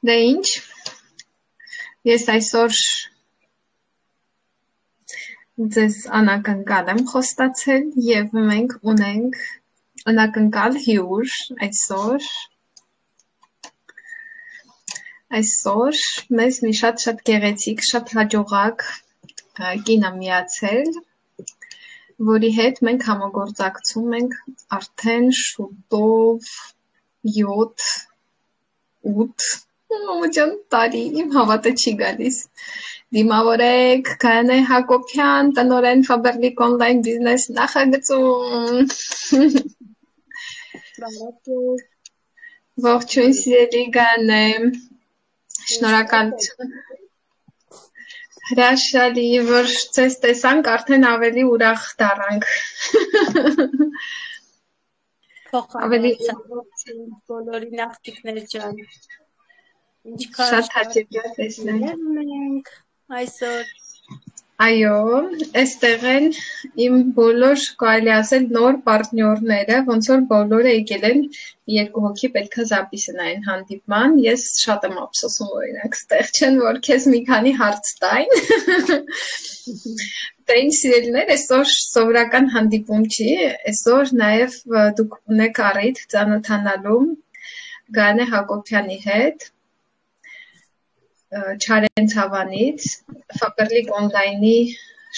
Դե ինչ, ես այսօր ձեզ անակնկալ եմ խոստացել և մենք ունենք անակնկալ հյուր այսօր մեզ մի շատ գեղեցիկ, շատ հաջողակ կին է միացել, որի հետ մենք համագործակցում ենք արդեն շուտով 7-8 տարի, իմ հավատը չի գալիս, դիմավորեք Գայանե Հակոբյան, տնօրեն Faberlic Online Business նախագծում, ողջույն սիրելի Գայանե, շնորհակալություն, հրաշալի, որ ձեզ տեսանք, արդեն ավելի ուրախ դառանք, բոլորի նախտիկներ ջան, շատ հաճելի է տեսնել ունենք այսօր, այո, այստեղ են իմ բոլոր կարելի ասել նոր պարտնյորները, ոնց որ բոլորը եկել են երկու հոգի պետք է զապիսը նայեն հանդիպման, ես շատ եմ ափսոսում օրինակ ստեղ չեն, որ քեզ մի քանի հարց տային, դե ինչ սիրելիներ, այսօր սովորական հանդիպում չի, այսօր նաև դուք ունեք առիթ ծանոթանալու Գայանե Հակոբյանի հետ, Չարեն Ցավանից, Faberlic Online-ի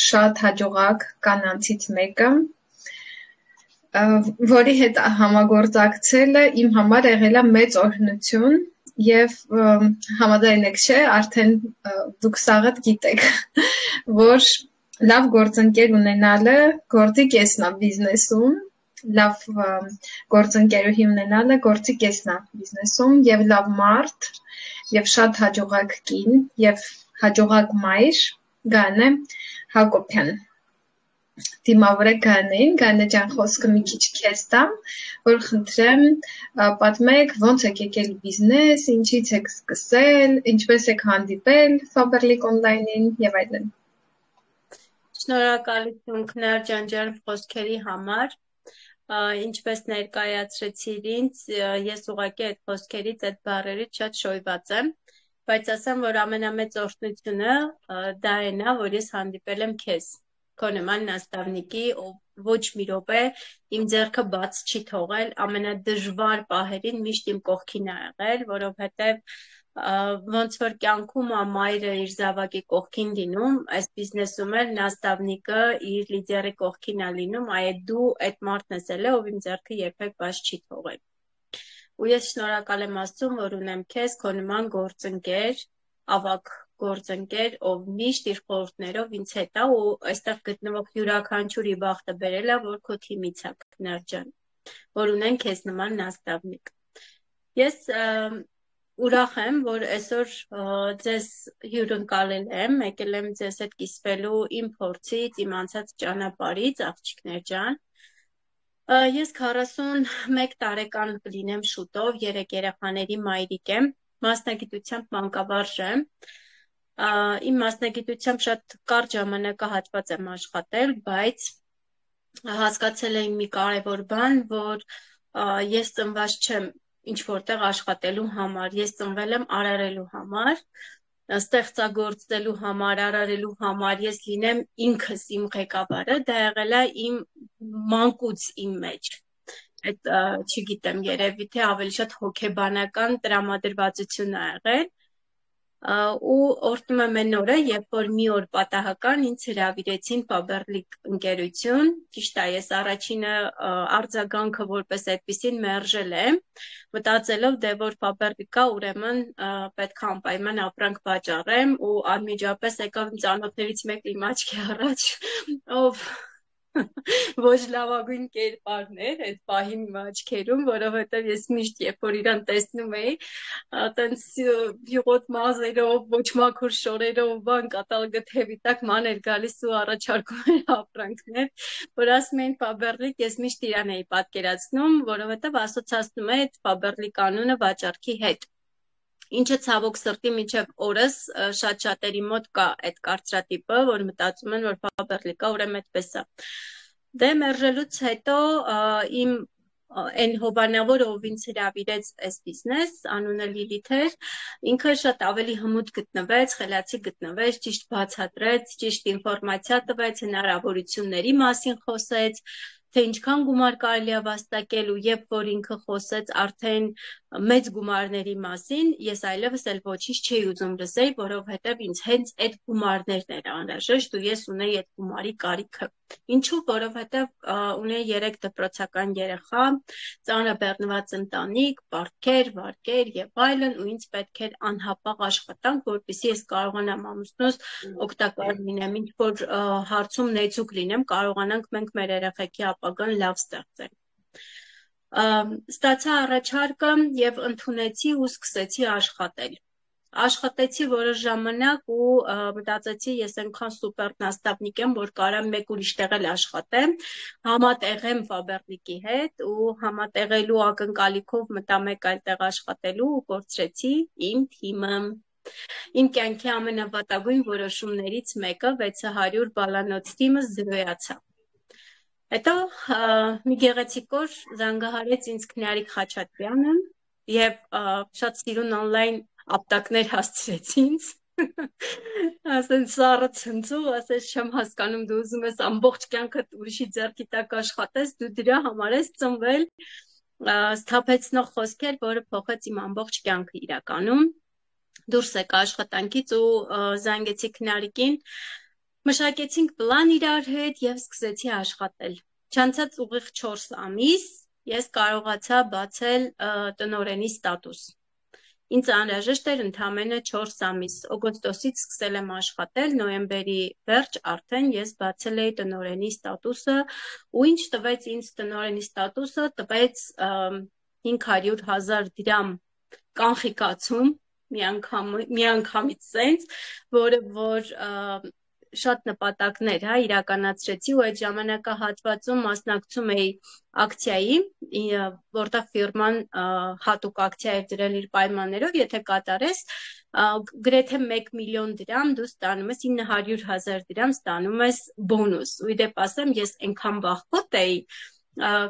շատ հաջողակ կանանցից մեկը, որի հետ համագործակցելը իմ համար եղել է մեծ օրհնություն և համաձայն եք չէ, արդեն դուք սաղդ գիտեք, որ լավ գործընկեր ունենալը գործի կեսն է բիզնեսում, լավ գործընկերուհի ունենալը գործի կեսն է բիզնեսում և լավ մարդ և շատ հաջողակ կին և հաջողակ մայր Գայանե Հակոբյան։ Դիմավորեք Գայանեին, Գայանե ջան խոսքը մի քիչ քեզ տամ, որ խնդրեմ պատմեք ոնց եք եկել բիզնես, ինչից եք սկսել, ինչպես եք հանդիպել Faberlic Online-ին և այլն։ Շնորհակալություն Քնար ջան խոսքերի համար, ինչպես ներկայացրեցիր ինձ, ես ուղղակի այդ խոսքերից, այդ բառերից շատ շոյված եմ, բայց ասեմ, որ ամենամեծ օրհնությունը դա այն է, որ ես հանդիպել եմ քեզ, քո նման նաստավնիկի, ով ոչ մի րոպե իմ ձեռքը բաց չի թողել, ամենադժվար պահերին միշտ իմ կողքին է եղել, որովհետև ոնց որ կյանքում մայրը իր զավակի կողքին լինում, այս բիզնեսում էլ նաստավնիկը իր լիդերի կողքին է լինում, դու այդ մարդն ես էլ ով իմ ձեռքը երբեք բաց չի թողել։ Ու ես շնորհակալ եմ Աստծուն, որ ունեմ քեզ, քո նման գործընկեր, ավագ գործընկեր, ով միշտ իր խորհուրդներով ինձ հետ է ու այստեղ գտնվող յուրաքանչյուրի բախտը բերել է, որ քո թիմից է Քնար ջան, որ ունեն քեզ նման նաստավնիկ։ Ես ուրախ եմ, որ այսօր ձեզ հյուրընկալել եմ, եկել եմ ձեզ հետ կիսվելու իմ փորձից, իմ անցած ճանապարհից, աղջիկներ ջան։ Ես 41 տարեկան կլինեմ շուտով, 3 երեխաների մայրիկ եմ, մասնագիտությամբ մանկավարժ եմ, իմ մասնագիտությամբ շատ կարճ ժամանակահատված եմ աշխատել, բայց հասկացել եմ մի կարևոր բան, որ ես ծնված չեմ ինչ որտեղ աշխատելու համար, ես ծնվել եմ արարելու համար, ստեղծագործելու համար, արարելու համար, ես լինեմ ինքս իմ ղեկավարը, դա եղել է իմ մանկուց իմ մեջ, այդ չգիտեմ երևի թե ավելի շատ հոգեբանական տրամադրվածություն է եղել, ու օրհնում եմ այն օրը, երբ որ մի օր պատահական ինձ հրավիրեցին Faberlic ընկերություն, ճիշտ է, ես առաջինը արձագանքը որպես այդպիսին մերժել եմ, մտածելով դե որ Faberlic-ա, ուրեմն պետք է անպայման ապրանք վաճառեմ ու անմիջապես եկավ իմ ծանոթներից մեկը իմ աչքի առաջ, ով ոչ լավագույն կերպարն էր այդ պահին իմ աչքերում, որովհետև ես միշտ երբ որ իրան տեսնում էի, տենց յուղոտ մազերով, ոչ մաքուր շորերով, բան կատալոգը թևի տակ ման էր գալիս ու առաջարկում էր ապրանքներ, որ ասում էին Faberlic, ես միշտ իրան էի պատկերացնում, որովհետև ասոցացնում է այդ Faberlic անունը վաճառքի հետ։ Ինչը ցավոք սրտի մինչև օրս շատ-շատերի մոտ կա այդ կարծրատիպը, որ մտածում են, որ Faberlic-ը ուրեմն այդպես է։ Դե մերժելուց հետո իմ այն հովանավոր, ով ինձ հրավիրեց այս բիզնես, անունը Լիլիթ էր, ինքը շատ ավելի հմուտ գտնվեց, խելացի գտնվեց, ճիշտ բացատրեց, ճիշտ ինֆորմացիա տվեց, հնարավորությունների մասին խոսեց, թե ինչքան գումար կարելի է վաստակել ու երբ որ ինքը խոսեց արդեն մեծ գումարների մասին, ես այլևս էլ ոչինչ չէի ուզում լսել, որովհետև ինձ հենց այդ գումարներն էր անհրաժեշտ ու ես ունեի այդ գումարի կարիքը։ Ինչու՞, որովհետև ունեի 3 դպրոցական երեխա, ծանր բեռնված ընտանիք, պարտքեր, վարկեր եւ այլն, ու ինձ պետք էր անհապաղ աշխատանք, որպեսզի ես կարողանամ ամուսնուս օգտակար լինեմ, ինչ որ հարցում նեցուկ լինեմ, կարողանանք մենք մեր երեխեքի ապագան լավ ստեղծել։ Ստացա առաջարկը եւ ընդունեցի ու սկսեցի աշխատել։ Աշխատեցի որոշ ժամանակ ու մտածեցի ես այնքան սուպեր նաստավնիկ եմ, որ կարամ մեկ ուրիշ տեղ էլ աշխատեմ, համատեղեմ Ֆաբերնիկի հետ ու համատեղելու ակնկալիքով մտա մեկ այլ տեղ աշխատելու ու կորցրեցի իմ թիմը։ Իմ կյանքի ամենավատագույն որոշումներից մեկը 600 բալանոց թիմը զրոյացավ։ Հետո մի գեղեցիկ օր զանգահարեց ինձ Քնարիկ Խաչատրյանը եւ շատ սիրուն on-line ապտակներ հասցրեց ինձ, ասենց սառը ցնցող, ասեց չեմ հասկանում դու ուզում ես ամբողջ կյանքդ ուրիշի ձեռքի տակ աշխատես, դու դրա համար ես ծնվել, սթափեցնող խոսքեր, որը փոխեց իմ ամբողջ կյանքը իրականում, դուրս եկա աշխատանքից ու զանգեցի Քնարիկին, մշակեցինք պլան իրար հետ եւ սկսեցի աշխատել։ Չանցած ուղիղ 4 ամիս ես կարողացա բացել տնօրենի ստատուս։ Ինձ անհրաժեշտ էր ընդամենը 4 ամիս, օգոստոսից սկսել եմ աշխատել, նոյեմբերի վերջ արդեն ես բացել էի տնօրենի ստատուսը, ու ինչ տվեց ինձ տնօրենի ստատուսը, տվեց 500,000 դրամ կանխիկացում, միանգամից սենց, որը որ շատ նպատակներ իրականացրեցի ու այդ ժամանակահատվածում մասնակցում էի ակցիայի, որտեղ ֆիրման հատուկ ակցիա էր դրել իր պայմաններով, եթե կատարես գրեթե 1 միլիոն դրամ դու ստանում ես 900,000 դրամ ստանում ես բոնուս։ Ու իդեպ ասեմ, ես այնքան վախկոտ էի,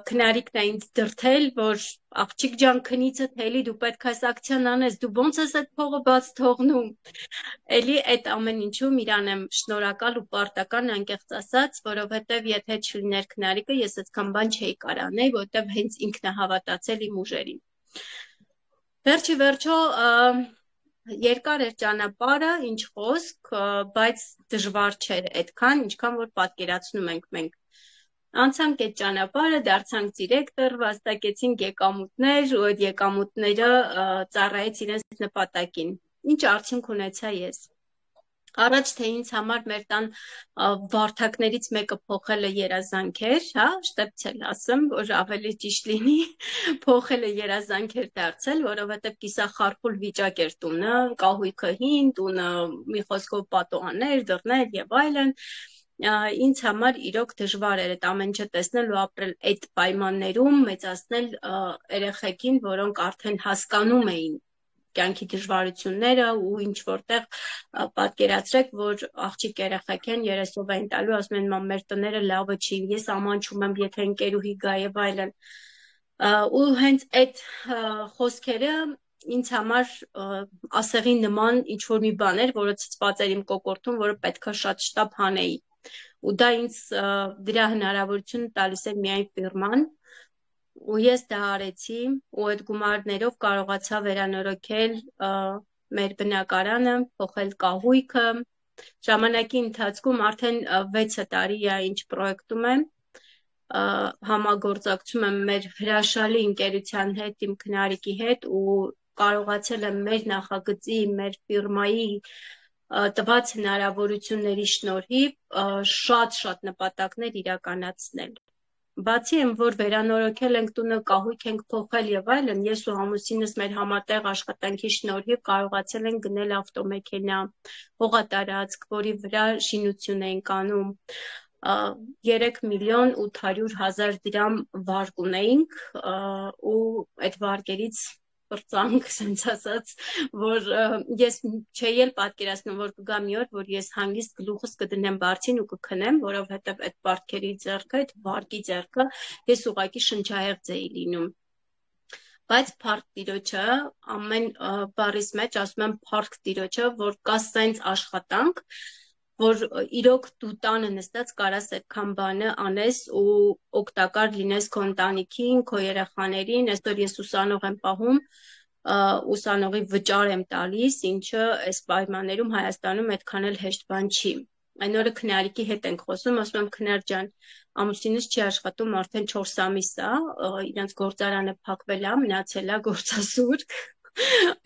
Քնարիկն է ինձ դրթել, որ աղջիկ ջան քնիցդ հելի դու պետք է այս ակցիան անես, դու ոնց ես այդ փողը բաց թողնում։ Էլի այդ ամեն ինչում իրան եմ շնորհակալ ու պարտական անկեղծ ասած, որովհետև եթե չլիներ Քնարիկը, ես այդքան բան չէի կարող անել, որովհետև հենց ինքն է հավատացել իմ ուժերին։ Վերջի վերջո երկար էր ճանապարհը, ինչ խոսք, բայց դժվար չէր այդքան, ինչքան որ պատկերացնում ենք մենք։ Անցանք այդ ճանապարհը, դարձանք դիրեկտոր, վաստակեցինք եկամուտներ ու այդ եկամուտները ծառայեց իրենց նպատակին։ Ինչ արդյունք ունեցա ես։ Առաջ թե ինձ համար մեր տան վարդակներից մեկը փոխելը երազանք էր, հա, շտեպցել ասեմ, որ ավելի ճիշտ լինի, փոխելը երազանք էր դարձել, որովհետև կիսախարխուլ վիճակ էր տունը, կահույքը հին, տունը մի խոսքով պատոհաններ, դռներ եւ այլն։ Ինձ համար իրոք դժվար էր այդ ամեն ինչը տեսնել ու ապրել այդ պայմաններում, մեծացնել երեխեքին, որոնք արդեն հասկանում էին կյանքի դժվարությունները ու ինչ որտեղ պատկերացրեք, որ աղջիկ երեխեք են 30 են տալու, ասում են մամ մեր տները լավը չի, ես ամանչում եմ, եթե ընկերուհի գա եւ այլն։ Ու հենց այդ խոսքերը ինձ համար ասեղի նման ինչ որ մի բան էր, որը ցցված էր իմ կոկորդում, որը պետքա շատ շտապ հանեի։ Ու դա ինձ դրա հնարավորությունը տալիս էր միայն ֆիրման, ու ես դա արեցի ու այդ գումարներով կարողացա վերանորոգել մեր բնակարանը, փոխել կահույքը։ Ժամանակի ընթացքում արդեն 6 տարի է ինչ պրոյեկտում եմ, համագործակցում եմ մեր հրաշալի ընկերության հետ, իմ Քնարիկի հետ ու կարողացել եմ մեր նախագծի, մեր ֆիրմայի տված հնարավորությունների շնորհիվ շատ նպատակներ իրականացնել։ Բացի եմ, որ վերանորոգել ենք տունը, կահույք ենք փոխել եւ այլն, ես ու ամուսինս մեր համատեղ աշխատանքի շնորհիվ կարողացել ենք գնել ավտոմեքենա, հողատարածք, որի վրա շինություն ենք անում, 3,800,000 դրամ վարկ ունեինք ու այդ վարկերից պրծանք, սենց ասած, որ ես չէի էլ պատկերացնում, որ կգա մի օր, որ ես հանգիստ գլուխս կդնեմ բարձին ու կքնեմ, որովհետև այդ պարտքերի ձեռքը, այդ վարկի ձեռքը ես ուղղակի շնչահեղձ էի լինում։ Բայց փառք Տիրոջը, ամեն բառիս մեջ ասում եմ փառք Տիրոջը, որ կա սենց աշխատանք, որ իրոք դու տանը նստած կարաս այդքան բանը անես ու օգտակար լինես քո ընտանիքին, քո երեխաներին, այսօր ես ուսանող եմ պահում, ուսանողի վճար եմ տալիս, ինչը այս պայմաններում Հայաստանում այդքան էլ հեշտ բան չի։ Այն օրը քնարիկի հետ ենք խոսում, ասում եմ քնար ջան, ամուսինս չի աշխատում արդեն 4 ամիս է, իրենց գործարանը փակվել է, մնացել է գործասուրկ,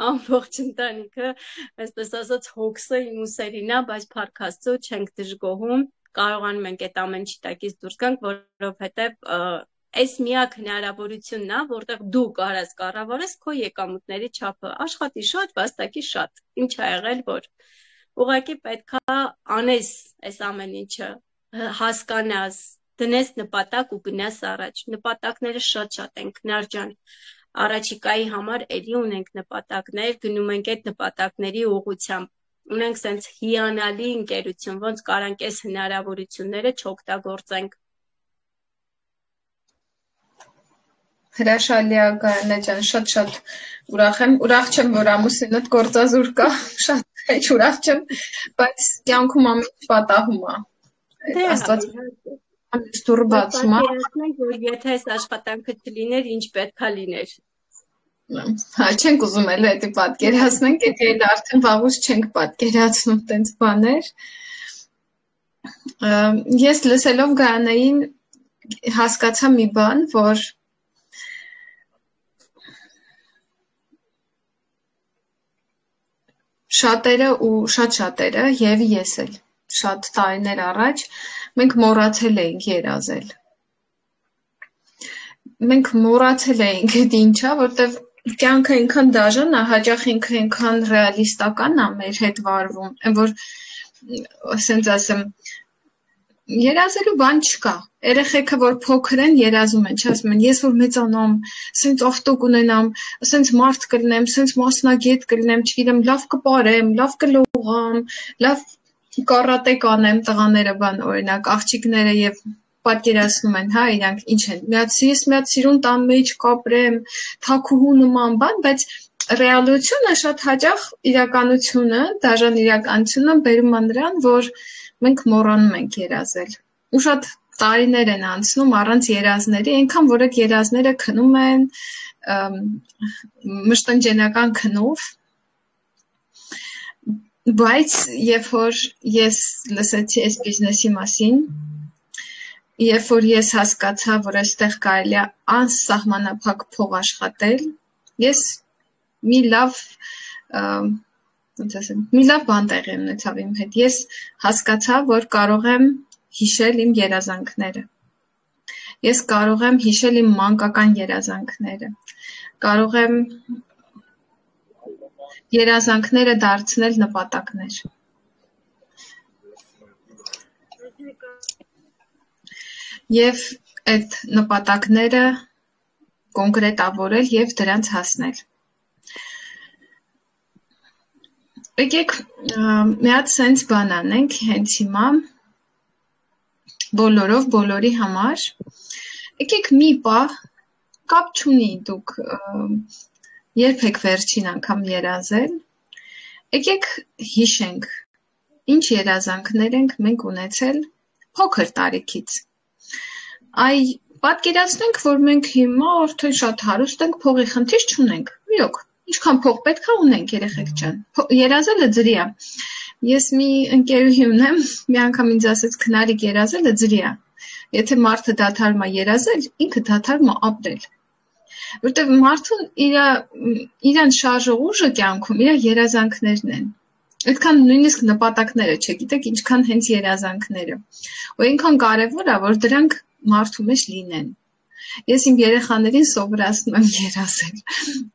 ամբողջ ընտանիքը, այսպես ասած հոգսը իմ ուսերին է, բայց փառք Աստծո չենք դժգոհում, կարողանում ենք այդ ամեն ինչի տակից դուրս գանք, որովհետև այս միակ հնարավորությունն է, որտեղ դու կարաս կառավարես քո եկամուտների չափը, աշխատի շատ, վաստակի շատ, ինչ ա եղել որ ուղղակի պետքա անես այս ամեն ինչը, հասկանաս, դնես նպատակ ու գնաս առաջ, նպատակները շատ են, քնար ջան, առաջիկայի համար էլի ունենք նպատակներ, գնում ենք այդ նպատակների ուղղությամբ, ունենք սենց հիանալի ընկերություն, ոնց կարանք այս հնարավորությունները չօգտագործենք։ Հրաշալի է Գայանե ջան, շատ ուրախ եմ, ուրախ չեմ, որ ամուսինդ գործազուրկ կա, շատ հեչ ուրախ չեմ, բայց կյանքում ամեն ինչ պատահում է։ Աստված դուռը բացում է։ Պատկերացնենք, որ եթե այս աշխատանքը չլիներ, ինչ պետքա լիներ։ Հա, չենք ուզում էլ դա պատկերացնենք, եթե էլ արդեն վաղուց չենք պատկերացնում տենց բաներ։ Ես լսելով Գայանեին հասկացա մի բան, որ շատ շատերը եւ ես էլ շատ տարիներ առաջ մենք մոռացել էինք երազել։ Մենք մոռացել էինք այդ ինչա, որտեվ կյանքը այնքան դաժան է, հաճախ ինքը այնքան ռեալիստական է մեր հետ վարվում, որ ասենց ասեմ երազելու բան չկա։ Երեխեքը որ փոքր են, երազում են, ասում են, ես որ մեծանամ, սենց ավտո կունենամ, սենց մարդ կլինեմ, սենց մասնագետ կլինեմ, չգիտեմ, լավ կպարեմ, լավ կլողամ, լավ կարատե կանեմ, տղաները բան, օրինակ, աղջիկները եւ պատկերացնում են, հա, իրանք ինչ են։ Ես մի հատ սիրուն տան մեջ կապրեմ, թաքուհու նման բան, բայց ռեալությունը շատ հաճախ իրականությունը, դաժան իրականությունը բերում է նրան, որ մենք մոռանում ենք երազել։ Ու շատ տարիներ են անցնում առանց երազների, այնքան որ այդ երազները քնում են մշտնջենական քնով, բայց երբ որ ես լսեցի այս բիզնեսի մասին, երբ որ ես հասկացա, որ այստեղ կարելի է անսահմանափակ փող աշխատել, ես մի լավ բան տեղի ունեցավ իմ հետ։ Ես հասկացա, որ կարող եմ հիշել իմ երազանքները։ Ես կարող եմ հիշել իմ մանկական երազանքները։ Կարող եմ երազանքները դարձնել նպատակներ։ Եվ այդ նպատակները կոնկրետավորել եւ դրանց հասնել։ Եկեք մի հատ սենց բան անենք հենց հիմա բոլորով, բոլորի համար, եկեք մի պահ, կապ չունի դուք երբ եք վերջին անգամ երազել, եկեք հիշենք, ինչ երազանքներ ենք մենք ունեցել փոքր տարիքից, պատկերացնենք, որ մենք հիմա արդեն շատ հարուստ ենք, փողի խնդիր չունենք, իրոք, ինչքան փող պետք է ունենք երեխեք ջան, երազելը ջրի է, ես մի ընկերուհի ունեմ, մի անգամ ինձ ասեց քնարիկ երազելը ջրի է, եթե մարդը դադարում է երազել, ինքը դադարում է ապրել, որտեղ մարդուն իրան շարժող ուժը կյանքում իր երազանքներն են, այդքան նույնիսկ նպատակները չգիտեք, ինչքան հենց երազանքները, ու այնքան կարևոր է, որ դրանք մարդու մեջ լինեն, ես իմ երեխաներին սովորացնում եմ երազել,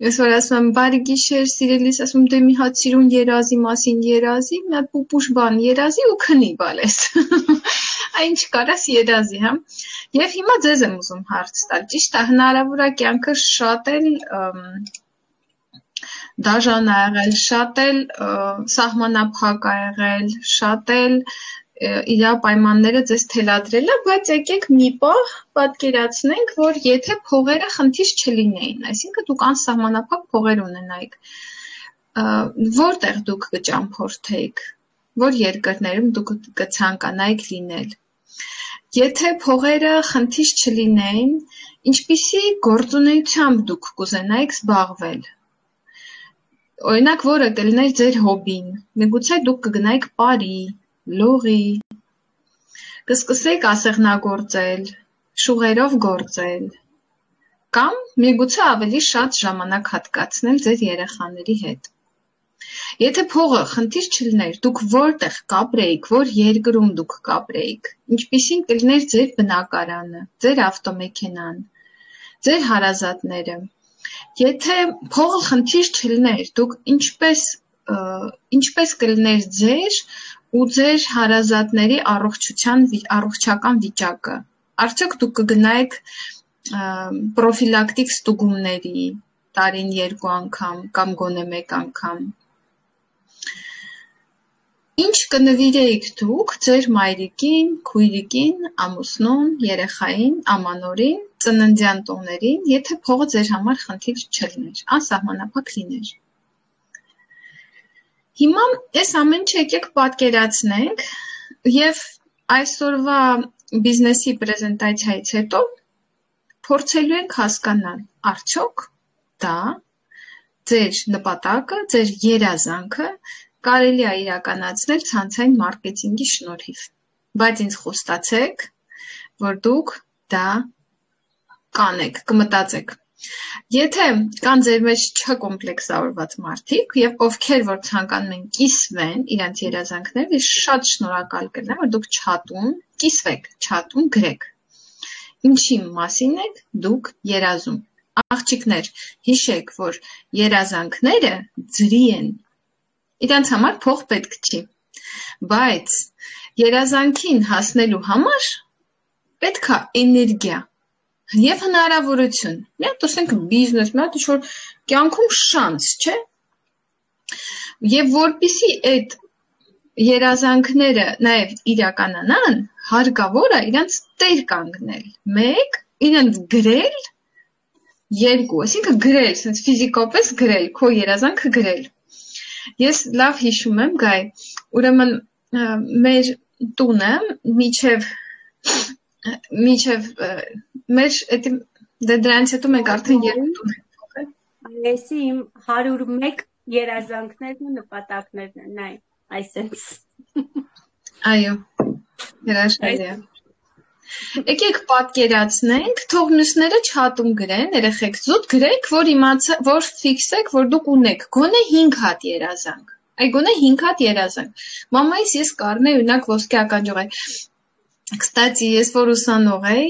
ես որ ասում եմ բարի գիշեր սիրելիս, ասում դե մի հատ սիրուն երազի մասին երազի, մի հատ պուպուշ բան երազի ու քնի բալես, ինչ կարաս երազի, հա, եւ հիմա ձեզ եմ ուզում հարց տալ, ճիշտ է, հնարավոր է կյանքը շատ էլ դաժան ա եղել, շատ էլ սահմանափակ ա եղել, շատ էլ իր պայմանները ձեզ թելադրել է, բայց եկեք մի պահ պատկերացնենք, որ եթե փողերը խնդիր չլինեին, այսինքն դուք անսահմանափակ փողեր ունենայիք, որտեղ դուք կճամփորդեիք, որ երկրներում դուք կցանկանայիք լինել։ Եթե փողերը խնդիր չլինեին, ինչպիսի գործունեությամբ դուք կուզենայիք զբաղվել։ Օրինակ, որը կլիներ ձեր հոբին, միգուցե դուք կգնայիք Պարի, Լողի, կսկսեիք ասեղնագործել, շուղերով գործել, կամ միգուցե ավելի շատ ժամանակ հատկացնել ձեր երեխաների հետ։ Եթե փողը խնդիր չլիներ, դուք որտեղ կապրեիք, որ երկրում դուք կապրեիք, ինչպիսին կլիներ ձեր բնակարանը, ձեր ավտոմեքենան, ձեր հարազատները։ Եթե փողը խնդիր չլիներ, դուք ինչպես կլիներ ձեր ու ձեր հարազատների առողջական վիճակը։ Արդյոք դուք կգնայիք պրոֆիլակտիկ ստուգումների տարին 2 անգամ կամ գոնե 1 անգամ։ Ինչ կնվիրեիք դուք ձեր մայրիկին, քույրիկին, ամուսնուն, երեխային, ամանորին, ծննդյան տոներին, եթե փողը ձեր համար խնդիր չլիներ, անսահմանափակ լիներ։ Հիմա այս ամեն ինչ եկեք պատկերացնենք եւ այսօրվա բիզնեսի պրեզենտացիայից հետո փորձելու ենք հասկանալ, արդյոք դա ձեր նպատակը, ձեր երազանքը կարելի է իրականացնել ցանցային մարքեթինգի շնորհիվ, բայց ինձ խոստացեք, որ դուք դա կանեք, կմտածեք։ Եթե կան ձեր մեջ չկոմպլեքսավորված մարդիկ եւ ովքեր որ ցանկանում են կիսվեն իրենց երազանքներով, ես շատ շնորհակալ կլինեմ, որ դուք չաթում կիսվեք, չաթում գրեք։ Ինչի մասին եք դուք երազում։ Աղջիկներ, հիշեք, որ երազանքները ձրի են։ Իրանց համար փող պետք չի, բայց երազանքին հասնելու համար պետք է էներգիա եւ հնարավորություն։ Մի հատ ասենք բիզնես, մի հատ ինչ-որ կյանքում շանս, չէ՞։ Եվ որպեսզի այդ երազանքները նաեւ իրականանան, հարկավոր է իրանց տեր կանգնել։ 1, իրենց գրել, 2, այսինքն գրել, sense ֆիզիկապես գրել, քո երազանքը գրել։ Ես լավ հիշում եմ, Գայ, ուրեմն մեր տունը միջև մեր դրանից հետո մենք արդեն 2 տուն ենք փոխել։ Այսի իմ 101 երազանքներն ու նպատակներն են, նայ, այսպես։ Այո, հրաշալի է։ Եկեք պատկերացնենք, թող մյուսները չաթում գրեն, երեխեք զուտ գրեք, որ ֆիքսեք, որ դուք ունեք գոնե 5 հատ երազանք։ Այ գոնե 5 հատ երազանք։ Մամայիս ես կառնեի օրինակ ոսկե ականջողի։ Կստացի, ես որ ուսանող էի,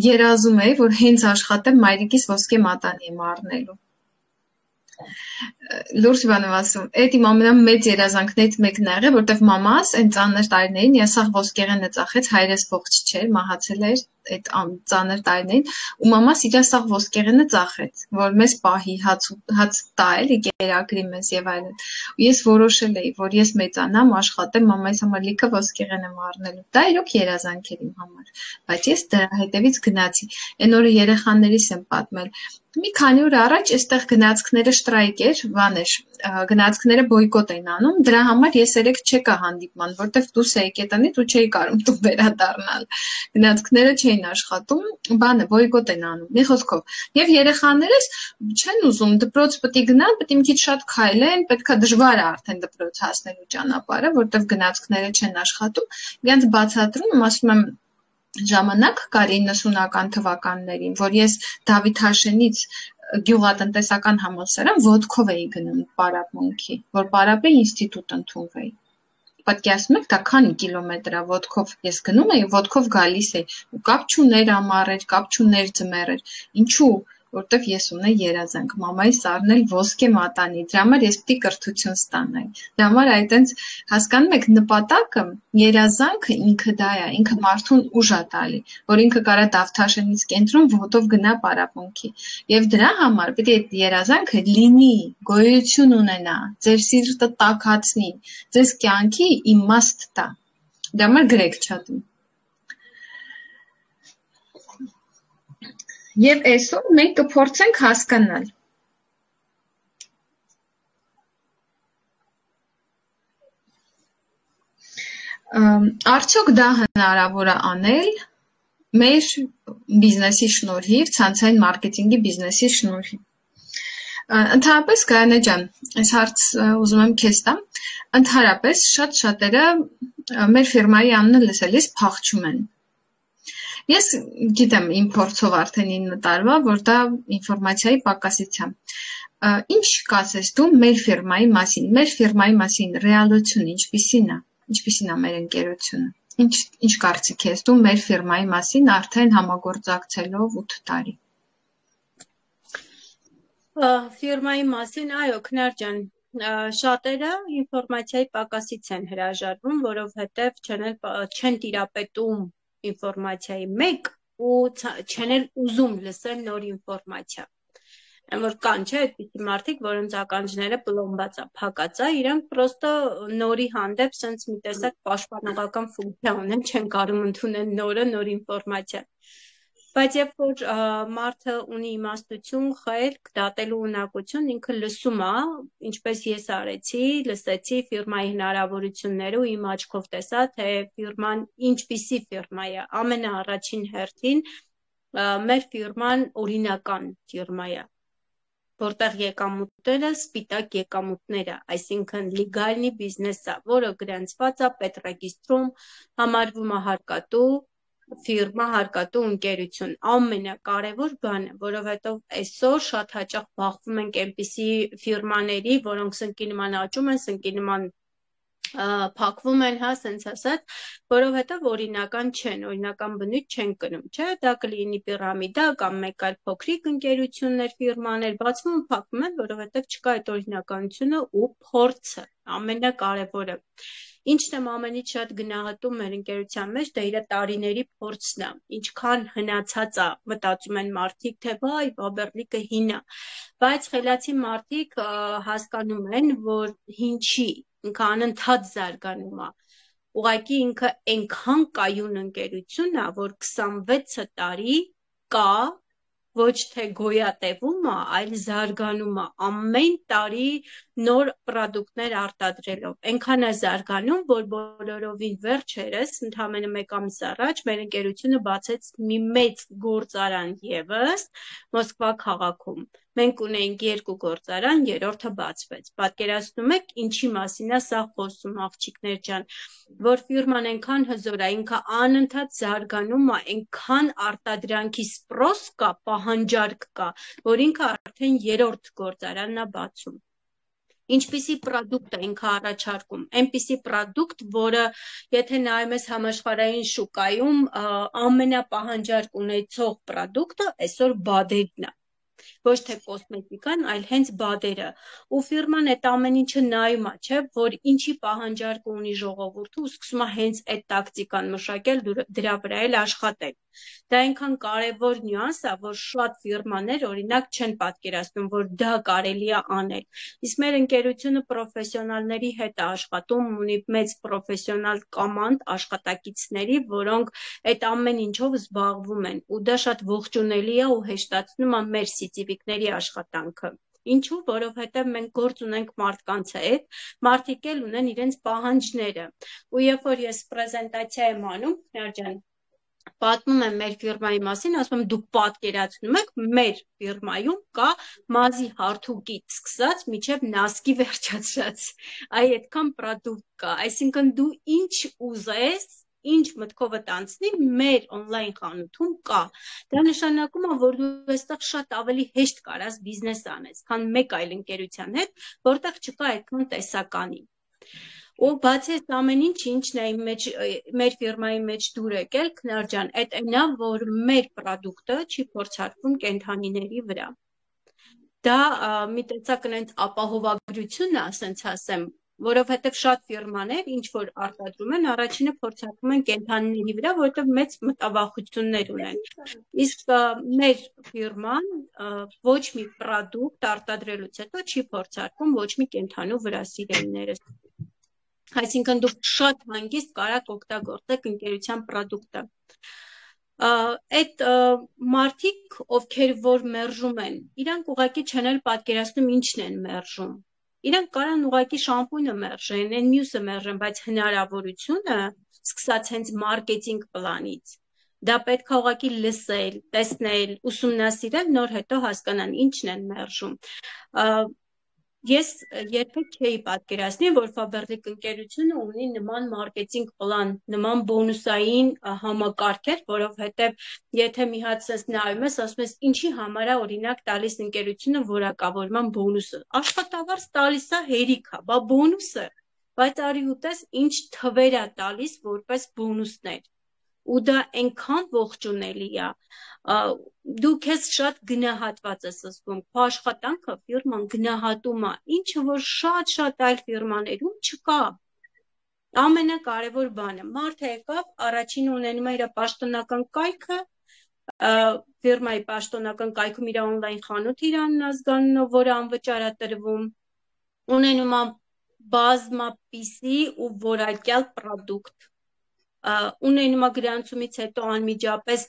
երազում էի, որ հենց աշխատեմ մայրիկիս ոսկե մատանի եմ առնելու։ Լուրջ բան եմ ասում, այդ իմ ամենամեծ երազանքներից մեկն է եղել, որտեվ մամաս այն ծանր տարիներին եսախ ոսկեղենը ծախեց, հայրս ողջ չէր, մահացել էր այդ ծանր տարիներին, ու մամաս իր սաղ ոսկեղենը ծախեց, որ մեզ պահի հաց տա էլի կերակրի մեզ եւ այլն։ Ու ես որոշել էի, որ ես մեծանամ, աշխատեմ, մամայիս համար լիքը ոսկեղեն եմ առնելու։ Դա իրոք երազանք էր իմ համար, բայց ես դրա հետևից գնացի։ Այն օրը երեխաներիս եմ պատմել։ Մի քանի օր առաջ այստեղ գնացքները շտրայք էր, բաներ, գնացքները բոյկոտ էին անում, դրա համար ես երեք չեկա հանդիպման, որտեվ դուրս էի կետնից ու չէի կարում տուն վերադառնալ։ Գնացքները չէին աշխատում, բանը բոյկոտ են անում, մի խոսքով։ Եվ երեխաներս չեն ուզում դպրոց պետք է գնան, պետք է մի քիչ շատ քայլեն, պետքա դժվար է արդեն դպրոց հասնելու ճանապարհը, որտեվ գնացքները չեն աշխատում։ Իրանց բացատրում եմ, ասում եմ ժամանակ կար 90-ական թվականներին, որ ես Դավիթ Հաշենից գյուղատնտեսական համալսարան ոտքով էի գնում պարապմունքի, որ պարապե ինստիտուտ ընդունվեի։ Պատկերացնում եք, դա քանի կիլոմետր է ոտքով ես գնում էի, ոտքով գալիս էի, ու կապ չուներ ամառեր, կապ չուներ ձմեռեր։ Ինչու որտեվ ես ունեի երազանք, մամայիս առնել ոսկե մատանի, դրա համար ես պիտի կրթություն ստանայի։ Դրա համար այտենց հասկանում եք նպատակը, երազանքը ինքը դա է, ինքը մարդուն ուժ է տալի, որ ինքը կարա Դավթաշենից կենտրոն ոտով գնա պարապմունքի։ Եվ դրա համար պիտի այդ երազանքը լինի, գոյություն ունենա, ձեր սիրտը տաքացնի, ձեզ կյանքի իմաստ տա։ Դրա համար գրեք չաթում։ Եվ այսօր մենք կփորձենք հասկանալ։ Արդյոք դա հնարավոր է անել մեր բիզնեսի շնորհիվ, ցանցային մարքեթինգի բիզնեսի շնորհիվ։ Ընդհանրապես Գայանե ջան, այս հարց ուզում եմ քեզ տամ։ Ընդհանրապես շատ շատերը մեր ֆիրմայի անունը լսելիս փախչում են։ Ես գիտեմ իմ փորձով արդեն 9 տարվա, որ դա ինֆորմացիայի պակասից է։ Ինչ կասես դու մեր ֆիրմայի մասին, ռեալությունը ինչպիսին է մեր ընկերությունը։ Ինչ կարծիք ես դու մեր ֆիրմայի մասին արդեն համագործակցելով 8 տարի։ Ֆիրմայի մասին, այո, Քնար ջան, շատերը ինֆորմացիայի պակասից են հրաժարվում, որովհետև չեն տիրապետում ինֆորմացիայի մեկ ու չեն էլ ուզում լսել նոր ինֆորմացիա։ Որ կան, չէ, այդպիսի մարդիկ, որոնց ականջները պլոմբած է, փակած է, իրանք պրոստը նորի հանդեպ սենց մի տեսակ պաշտպանողական ֆունկցիա ունեն, չեն կարող ընդունել նոր ինֆորմացիա։ Բայց երբ որ մարդը ունի իմաստություն, խելք, դատելու ունակություն, ինքը լսում է, ինչպես ես արեցի, լսեցի ֆիրմայի հնարավորությունները ու իմ աչքով տեսա, թե ֆիրման ինչպիսի ֆիրմա է, ամենաառաջին հերթին մեր ֆիրման օրինական ֆիրմա է, որտեղ եկամուտները սպիտակ եկամուտներ է, այսինքն լիգալնի բիզնես է, որը գրանցված է պետռեգիստրում, համարվում է հարկատու ֆիրմա, հարկատու ընկերություն, ամենակարևոր բանը, որովհետև այսօր շատ հաճախ բախվում ենք այնպիսի ֆիրմաների, որոնք սնկի նման աճում են, սնկի նման փակվում են, հա, սենց ասած, որովհետև օրինական չեն, օրինական բնույթ չեն կրում, չէ, դա կլինի պիրամիդա կամ մեկ այլ փոքրիկ ընկերություններ, ֆիրմաներ, բացվում ու փակվում են, որովհետև չկա այդ օրինականությունը ու փորձը, ամենակարևորը։ Ինչն եմ ամենից շատ գնահատում մեր ընկերության մեջ, դա իր տարիների փորձն է, ինչքան հնացած է, մտածում են մարդիկ, թե վայ, բաբերլիկը հին է, բայց խելացի մարդիկ հասկանում են, որ հին չի, ինքը անընդհատ զարգանում է, ուղղակի ինքը այնքան կայուն ընկերություն է, որ 26 տարի կա, ոչ թե գոյատևում է, այլ զարգանում է, ամեն տարի նոր պրոդուկտներ արտադրելով, այնքան է զարգանում, որ բոլորովին վերջերս, ընդամենը 1 ամիս առաջ, մեր ընկերությունը բացեց մի մեծ գործարան ևս Մոսկվա քաղաքում։ Մենք ունեինք 2 գործարան, 3-րդը բացվեց։ Պատկերացնում եք, ինչի մասին է սա խոսում, աղջիկներ ջան, որ ֆիրման այնքան հզոր է, ինքը անընդհատ զարգանում է, այնքան արտադրանքի սպրոս կա, պահանջարկ կա, որ ինքը արդեն 3-րդ գործարանն է բացում։ Ինչպիսի պրոդուկտ է ինքը առաջարկում, այնպիսի պրոդուկտ, որը եթե նայում ես համաշխարհային շուկայում ամենապահանջարկ ունեցող պրոդուկտը այսօր բադերն է, ոչ թե կոսմետիկան, այլ հենց բադերը, ու ֆիրման այդ ամեն ինչը նայում է, չէ, որ ինչի պահանջարկ ունի ժողովուրդը ու սկսում է հենց այդ տակտիկան մշակել, դրա վրա էլ աշխատել։ Դա այնքան կարևոր նյուանս է, որ շատ ֆիրմաներ օրինակ չեն պատկերացնում, որ դա կարելի է անել։ Իսկ մեր ընկերությունը պրոֆեսիոնալների հետ է աշխատում, ունի մեծ պրոֆեսիոնալ կոմանդ աշխատակիցների, որոնք այդ ամեն ինչով զբաղվում են, ու դա շատ ողջունելի է ու հեշտացնում է մեր սիծիվիկների աշխատանքը։ Ինչու, որովհետև մենք գործ ունենք մարդկանց հետ, մարդիկ էլ ունեն իրենց պահանջները, ու երբ որ ես պրեզենտացիա եմ անում, Ջան, պատմում եմ մեր ֆիրմայի մասին, ասում եմ դուք պատկերացնում եք, մեր ֆիրմայում կա մազի հարթուկից սկսած մինչև նասկի վերջացրած, այդքան պրոդուկտ կա, այսինքն դու ինչ ուզես, ինչ մտքովդ անցնի, մեր օնլայն խանութում կա։ Դա նշանակում է, որ դու այստեղ շատ ավելի հեշտ կարաս բիզնես անես, քան մեկ այլ ընկերության հետ, որտեղ չկա այդքան տեսականի։ ու բացի այս ամեն ինչն է մեր ֆիրմայի մեջ դուր եկել, Քնար ջան, այդ այնա, որ մեր պրոդուկտը չի փորձարկվում կենդանիների վրա։ Դա մի տեսակ այնց ապահովագրություն է, ասենց ասեմ, որովհետև շատ ֆիրմաներ, ինչ որ արտադրում են, առաջինը փորձարկում են կենդանիների վրա, որովհետև մեծ մտավախություններ ունեն։ Իսկ մեր ֆիրման ոչ մի պրոդուկտ արտադրելուց հետո չի փորձարկում ոչ մի կենդանու վրա, սիրելիներս։ Այսինքն դուք շատ հանգիստ կարաք օգտագործեք ընկերության պրոդուկտը։ Այդ մարդիկ, ովքեր որ մերժում են, իրանք ուղղակի չեն էլ պատկերացնում ինչն են մերժում։ Իրանք կարան ուղղակի շամպույնը մերժեն, այն մյուսը մերժեն, բայց հնարավորությունը սկսած հենց մարքեթինգ պլանից, դա պետք է ուղղակի լսել, տեսնել, ուսումնասիրել, նոր հետո հասկանան ինչն են մերժում։ Ես երբեք չէի պատկերացնի, որ Faberlic ընկերությունը ունի նման մարքեթինգ պլան, նման բոնուսային համակարգեր, որովհետև եթե մի հատ sense նայում ես, ասում ես ինչի համար է օրինակ տալիս ընկերությունը որակավորման բոնուսը։ Աշխատավարձ տալիս է, հերիք է, բա բոնուսը, բայց արի ուտես ինչ թվեր է տալիս որպես բոնուսներ։ Ու դա այնքան ողջունելի է, դու քեզ շատ գնահատված ես զգում, քո աշխատանքը ֆիրման գնահատում է, ինչը որ շատ այլ ֆիրմաներում չկա։ Ամենակարևոր բանը, մարդը եկավ, առաջին ունենում է իր պաշտոնական կայքը, ֆիրմայի պաշտոնական կայքում իր օնլայն խանութ իրանն ազգանունով, որը անվճար է տրվում, ունենում է բազմապիսի ու որակյալ պրոդուկտ, ունենում է գրանցումից հետո անմիջապես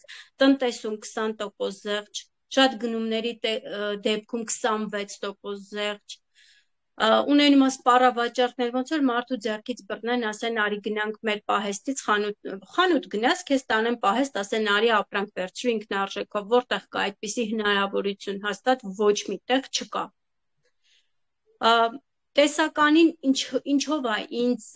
տնտեսում 20% զեղչ, շատ գնումների դեպքում 26% զեղչ, ունենում է սպառավաճառքներ, ոնց որ մարդու ձեռքից բռնեն, ասեն արի գնանք մեր պահեստից խանութ գնաս, քեզ տանեն պահեստ, ասեն արի ապրանք վերցրու ինքնարժեքով, որտեղ կա այդպիսի հնարավորություն, հաստատ ոչ միտեղ չկա։ Տեսականին ինչով է ինձ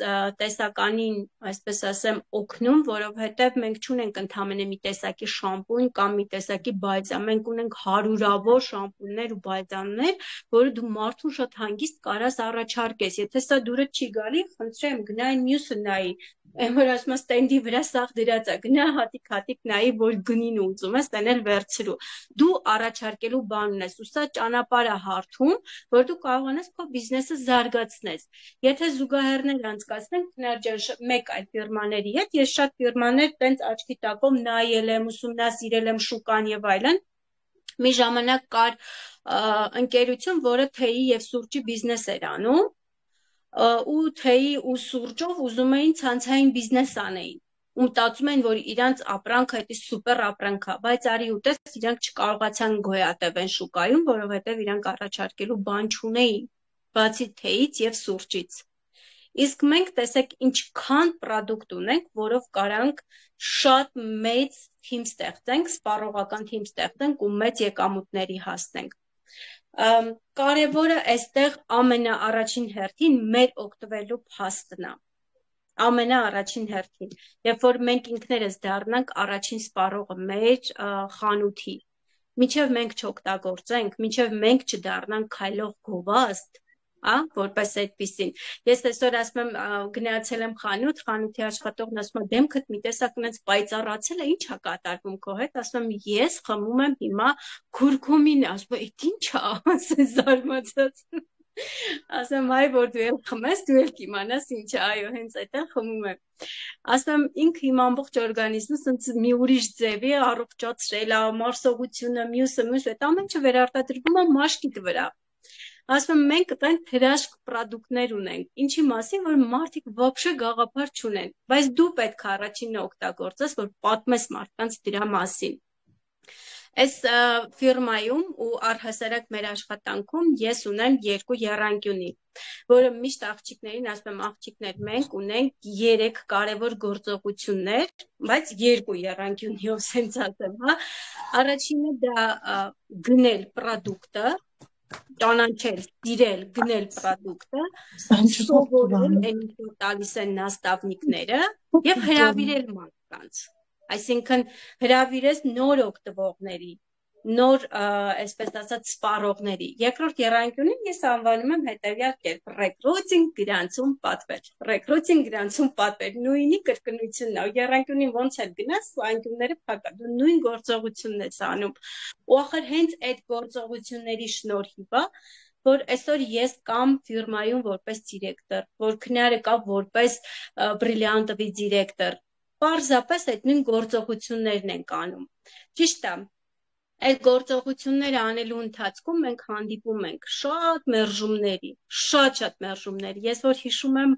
տեսականին, այսպես ասեմ, օգնում, որովհետև մենք չունենք ընդամենը մի տեսակի շամպույն կամ մի տեսակի բալզամ, մենք ունենք հարյուրավոր շամպույններ ու բալզամներ, որը դու մարդուն շատ հանգիստ կարաս առաջարկես։ Եթե սա դուրը չի գալի, խնդրեմ, գնա այն մյուսը նայի, այն որ ասում ես ստենդի վրա սաղ դրած է, գնա հատիկ նայի, որ գնին ուզում ես, տեն էլ վերցրու։ Դու առաջարկելու բան ունես, ու սա ճանապարհ է հարթում, որ դու կարողանաս քո բիզնեսը զարգացնես։ Եթե զուգահեռներ անցկացնենք, Քնար ջան, մեկ այլ ֆիրմաների հետ, ես շատ ֆիրմաներ տենց աչքի տակով նայել եմ, ուսումնասիրել եմ շուկան եւ այլն։ Մի ժամանակ կար ընկերություն, որը թեյի եւ սուրճի բիզնես էր անում, ու թեյի ու սուրճով ուզում էին ցանցային բիզնես անեին։ Ու մտածում են, որ իրանց ապրանքը դա սուպեր ապրանք է, բայց արի ուտես իրանք չկարողացան գոյատևեն շուկայում, որովհետև իրանք առաջարկելու բան չունեին, բացի թեյից եւ սուրճից։ Իսկ մենք տեսեք ինչքան պրոդուկտ ունենք, որով կարանք շատ մեծ թիմ ստեղծենք, սպառողական թիմ ստեղծենք ու մեծ եկամուտների հասնենք։ Կարևորը այստեղ ամենաառաջին հերթին մեր օգտվելու փաստն է։ Ամենաառաջին հերթին, երբ որ մենք ինքներս դառնանք առաջին սպառողը մեր խանութի, մինչև մենք չօգտագործենք, մինչև մենք չդառնանք քայլող գովազդ, որպես այդպեսին։ Ես այսօր ասում եմ, գնացել եմ խանութի աշխատողն ասում է, դեմքդ մի տեսակ այնց պայծառացել է, ի՞նչ է կատարվում քո հետ, ասում եմ, ես խմում եմ հիմա քուրքումին, ասում է, «Էդ ի՞նչ է», ասես զարմացած։ Ասում այ որ դու էլ խմես, դու էլ կիմանաս ինչ է, այո, հենց այդտեղ խմում եմ։ Ասում եմ, ինքը իմ ամբողջ օրգանիզմը սենց մի ուրիշ ձևի է առողջացրել, մարսողությունը, մյուսը, այդ ամեն ինչը վերարտադրվում է մաշկիդ վրա։ Ասում եմ, մենք այդտեղ հրաշք պրոդուկտներ ունենք, ինչի մասին, որ մարդիկ вообще գաղափար չունեն, բայց դու պետք է առաջինը օգտագործես, որ պատմես մարդկանց դրա մասին։ Այս ֆիրմայում ու առհասարակ մեր աշխատանքում ես ունեմ երկու եռանկյունի, որը միշտ աղջիկներին ասում եմ, աղջիկներ, մենք ունենք 3 կարևոր գործողություններ, բայց երկու եռանկյունիով սենց ասեմ, հա։ Առաջինը դա գնել պրոդուկտը, ճանաչել, սիրել, գնել պրոդուկտը, սովորել այն ինչ տալիս են նաստավնիկները եւ հրավիրել մարդկանց։ Այսինքն հրավիրես նոր օգտվողների, նոր, այսպես ասած, սպառողների։ Երկրորդ եռանկյունին ես անվանում եմ հետևյալ կերպ՝ recruiting գրանցում պատվեր։ Recruiting գրանցում պատվեր, նույնի կրկնությունն է։ Եռանկյունին ոնց էլ գնաս, անկյունները փակ է, դու նույն գործողությունն ես անում։ Ու ախր հենց այդ գործողությունների շնորհիվ է, որ այսօր ես կամ ֆիրմայում որպես դիրեկտոր, որ Քնարը կա որպես բրիլիանտովի դիրեկտոր, պարզապես այդ նույն գործողություններն ենք անում։ Ճիշտ է։ Այդ գործողությունները անելու ընթացքում մենք հանդիպում ենք շատ մերժումների, շատ մերժումների։ Ես որ հիշում եմ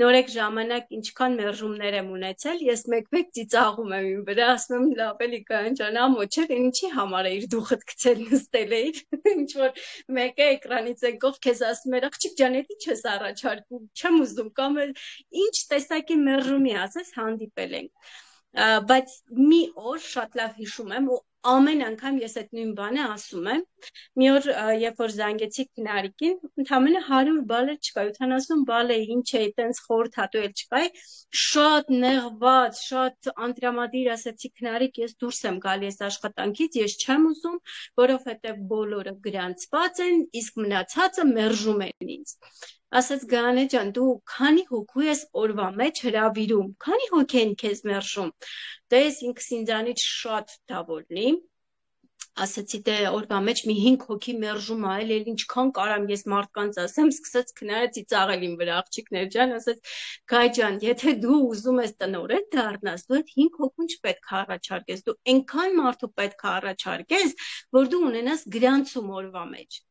նորեկ ժամանակ ինչքան մերժումներ եմ ունեցել, ես մեկ-մեկ ծիծաղում եմ իմ վրա, ասում եմ լավ էլի Գայանջան, ամոչեր, ինչի համար էիր դուխդ գցել նստել էիր, ինչ որ մեկը էկրանից եկող քեզ ասում էր, աղջիկ ջան, էդի չես առաջարկում, չեմ ուզում, կամ ինչ տեսակի մերժումի ասես հանդիպել ենք։ Բայց մի օր շատ լավ հիշում եմ ու ամեն անգամ ես այդ նույն բանը ասում եմ։ Մի օր, երբ որ զանգեցի Քնարիկին, ընդամենը 100 բալեր չկա, 70 բալ է, ինչ է, այտենց խորհրդատու էլ չկա, շատ նեղված, շատ անտրամադիր ասացի Քնարիկ, ես դուրս եմ գալի այս աշխատանքից, ես չեմ ուզում, որովհետև բոլորը գրանցված են, իսկ մնացածը մերժում են ինձ։ Ասաց Գայանե ջան, դու քանի հոգու ես օրվա մեջ հրավիրում, քանի հոգի են քեզ մերժում։ Դե ես ինքս ինձանից շատ դավորնի, ասացի դե օրվա մեջ մի 5 հոգի մերժում ա, էլ ինչքան կարամ ես մարդկանց ասեմ, սկսեց Քնարը ծիծաղել իմ վրա, աղջիկներ ջան, ասաց Գայ ջան, եթե դու ուզում ես տնօրեն դառնաս, դու այդ 5 հոգուն չպետք է առաջարկես, դու այնքան մարդու պետք է առաջարկես, որ դու ունենաս գրանցում օրվա մեջ։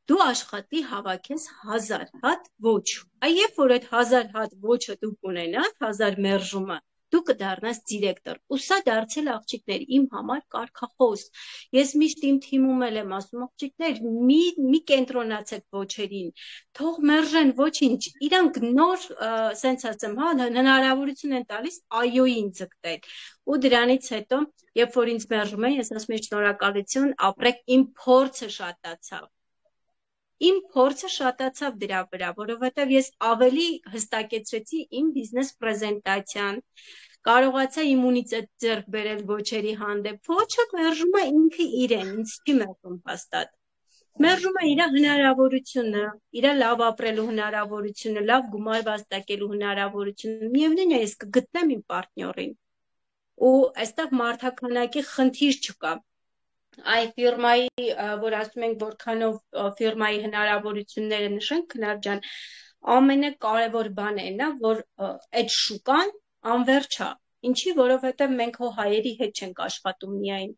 Դու աշխատի հավաքես 1000 հատ ոչ, երբ որ այդ 1000 հատ ոչը դու կունենաս, 1000 մերժումը, դու կդառնաս դիրեկտոր։ Ու սա դարձել աղջիկներ իմ համար կարգախոս։ Ես միշտ իմ թիմում եմ ասում, աղջիկներ, մի կենտրոնացեք ոչերին, թող մերժեն, ոչինչ, իրանք նոր, սենց ասեմ, հա, հնարավորություն են տալիս այոյին ձգտել։ Ու դրանից հետո, երբ որ ինձ մերժում են, ես ասում եմ շնորհակալություն, ապրեք, իմ փորձը շատացավ։ Իմ փորձը շատացավ դրա վրա, որովհետև ես ավելի հստակեցրեցի իմ բիզնես պրեզենտացիան, կարողացա իմունիտետ ձեռք բերել ոչերի հանդեպ, ոչը մերժում է ինքը իրեն, ինձ չի մերժում հաստատ, մերժում է իր հնարավորությունը, իր լավ ապրելու հնարավորությունը, լավ գումար վաստակելու հնարավորությունը, միևնույն է ես կգտնեմ իմ պարտնյորին, ու այստեղ մարդաքանակի խնդիր չկա։ Այ ֆիրմայի, որ ասում ենք, որքանով ֆիրմայի հնարավորությունները նշենք, Քնար ջան, ամենակարևոր բանը է նա, որ այդ շուկան անվերջ է։ Ինչի, որովհետև մենք հո հայերի հետ չենք աշխատում միայն։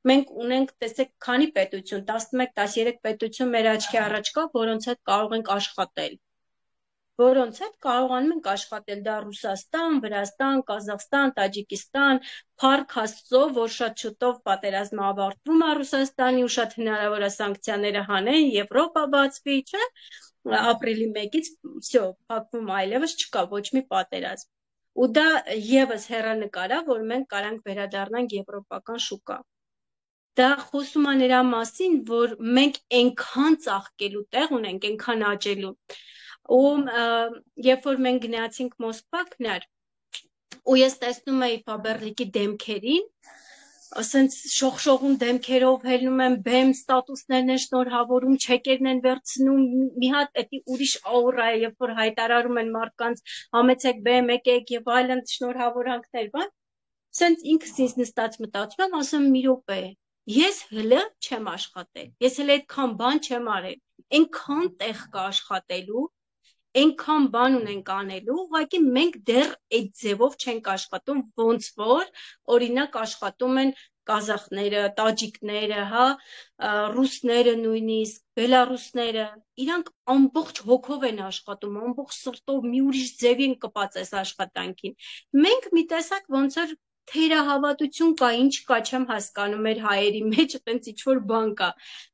Մենք ունենք, տեսեք, քանի պետություն, 11-13 պետություն մեր աչքի առաջ կա, որոնց հետ կարող ենք աշխատել։ Որոնց հետ կարողանում ենք աշխատել, դա Ռուսաստան, Վրաստան, Կազախստան, Տաջիկստան, փառք Աստծո, որ շատ շուտով պատերազմը ավարտվում է Ռուսաստանի ու շատ հնարավոր է սանկցիաները հանեն, Եվրոպա բացվի, չէ՞, ապրիլի 1-ից всё, փակվում այլևս չկա ոչ մի պատերազմ։ Ու դա եւս հեռանկար է, որ մենք կարանք վերադառնանք եվրոպական շուկա։ Դա խոսում է նրա մասին, որ մենք այնքան ծաղկելու տեղ ունենք, այնքան աճելու։ Ու երբ որ մենք գնացինք Մոսկվա Քնար, ու ես տեսնում էի Ֆաբերլիկի դեմքերին, ասենց շողշողուն դեմքերով հելնում եմ, բեմ ստատուսներն են շնորհավորում, չեկերն են վերցնում, մի հատ էդի ուրիշ աուրա է, երբ որ հայտարարում են մարդկանց, համեցեք բեմ, եկեք եւ այլն շնորհավորանքներ, բան։ Սենց ինքս ինձ նստած մտածում եմ, ասում մի րոպե, ես հլը չեմ աշխատել, ես հլը այդքան բան չեմ արել, այնքան տեղ կա աշխատելու, այնքան բան ունենք անելու, ուղղակի մենք դեռ այդ ձևով չենք աշխատում, ոնց որ օրինակ աշխատում են կազախները, տաջիկները, հա, ռուսները նույնիսկ, բելարուսները, իրանք ամբողջ հոգով են աշխատում, ամբողջ սրտով մի ուրիշ ձևի են կպած այս աշխատանքին։ Մենք մի տեսակ ոնց որ թերահավատություն կա, ինչ կա, չեմ հասկանում, մեր հայերի մեջ այտենց ինչ-որ բան կա,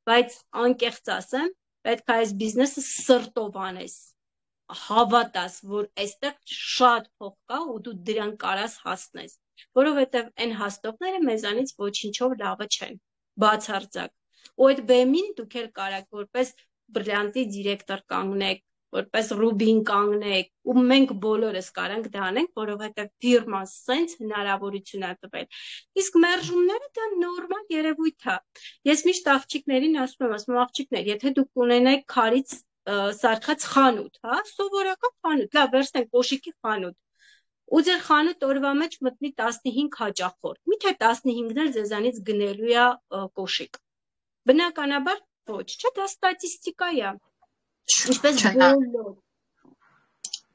բայց անկեղծ ասեմ, պետք է այս բիզնեսը սրտով անես, հավատաս, որ այստեղ շատ փող կա ու դու դրան կարաս հասնես, որովհետև այն հաստողները մեզանից ոչինչով լավը չեն, բացարձակ։ Ու այդ բեմին դուք էլ կարաք որպես բրիլիանտի դիրեկտոր կանգնեք, որպես Ռուբին կանգնեք, ու մենք բոլորս կարանք դա անենք, որովհետև ֆիրման սենց հնարավորություն է տվել։ Իսկ մերժումները դա նորմալ երևույթ է։ Ես միշտ աղջիկներին ասում եմ, աղջիկներ, եթե դուք ունենաք քարից սարքած խանութ, հա, սովորական խանութ, լավ, վերցնենք կոշիկի խանութ, ու ձեր խանութ օրվա մեջ մտնի 15 հաճախորդ, միթե 15-ն էլ ձեզանից գնելու է կոշիկ։ Բնականաբար ոչ, չէ, դա ստատիստիկա է։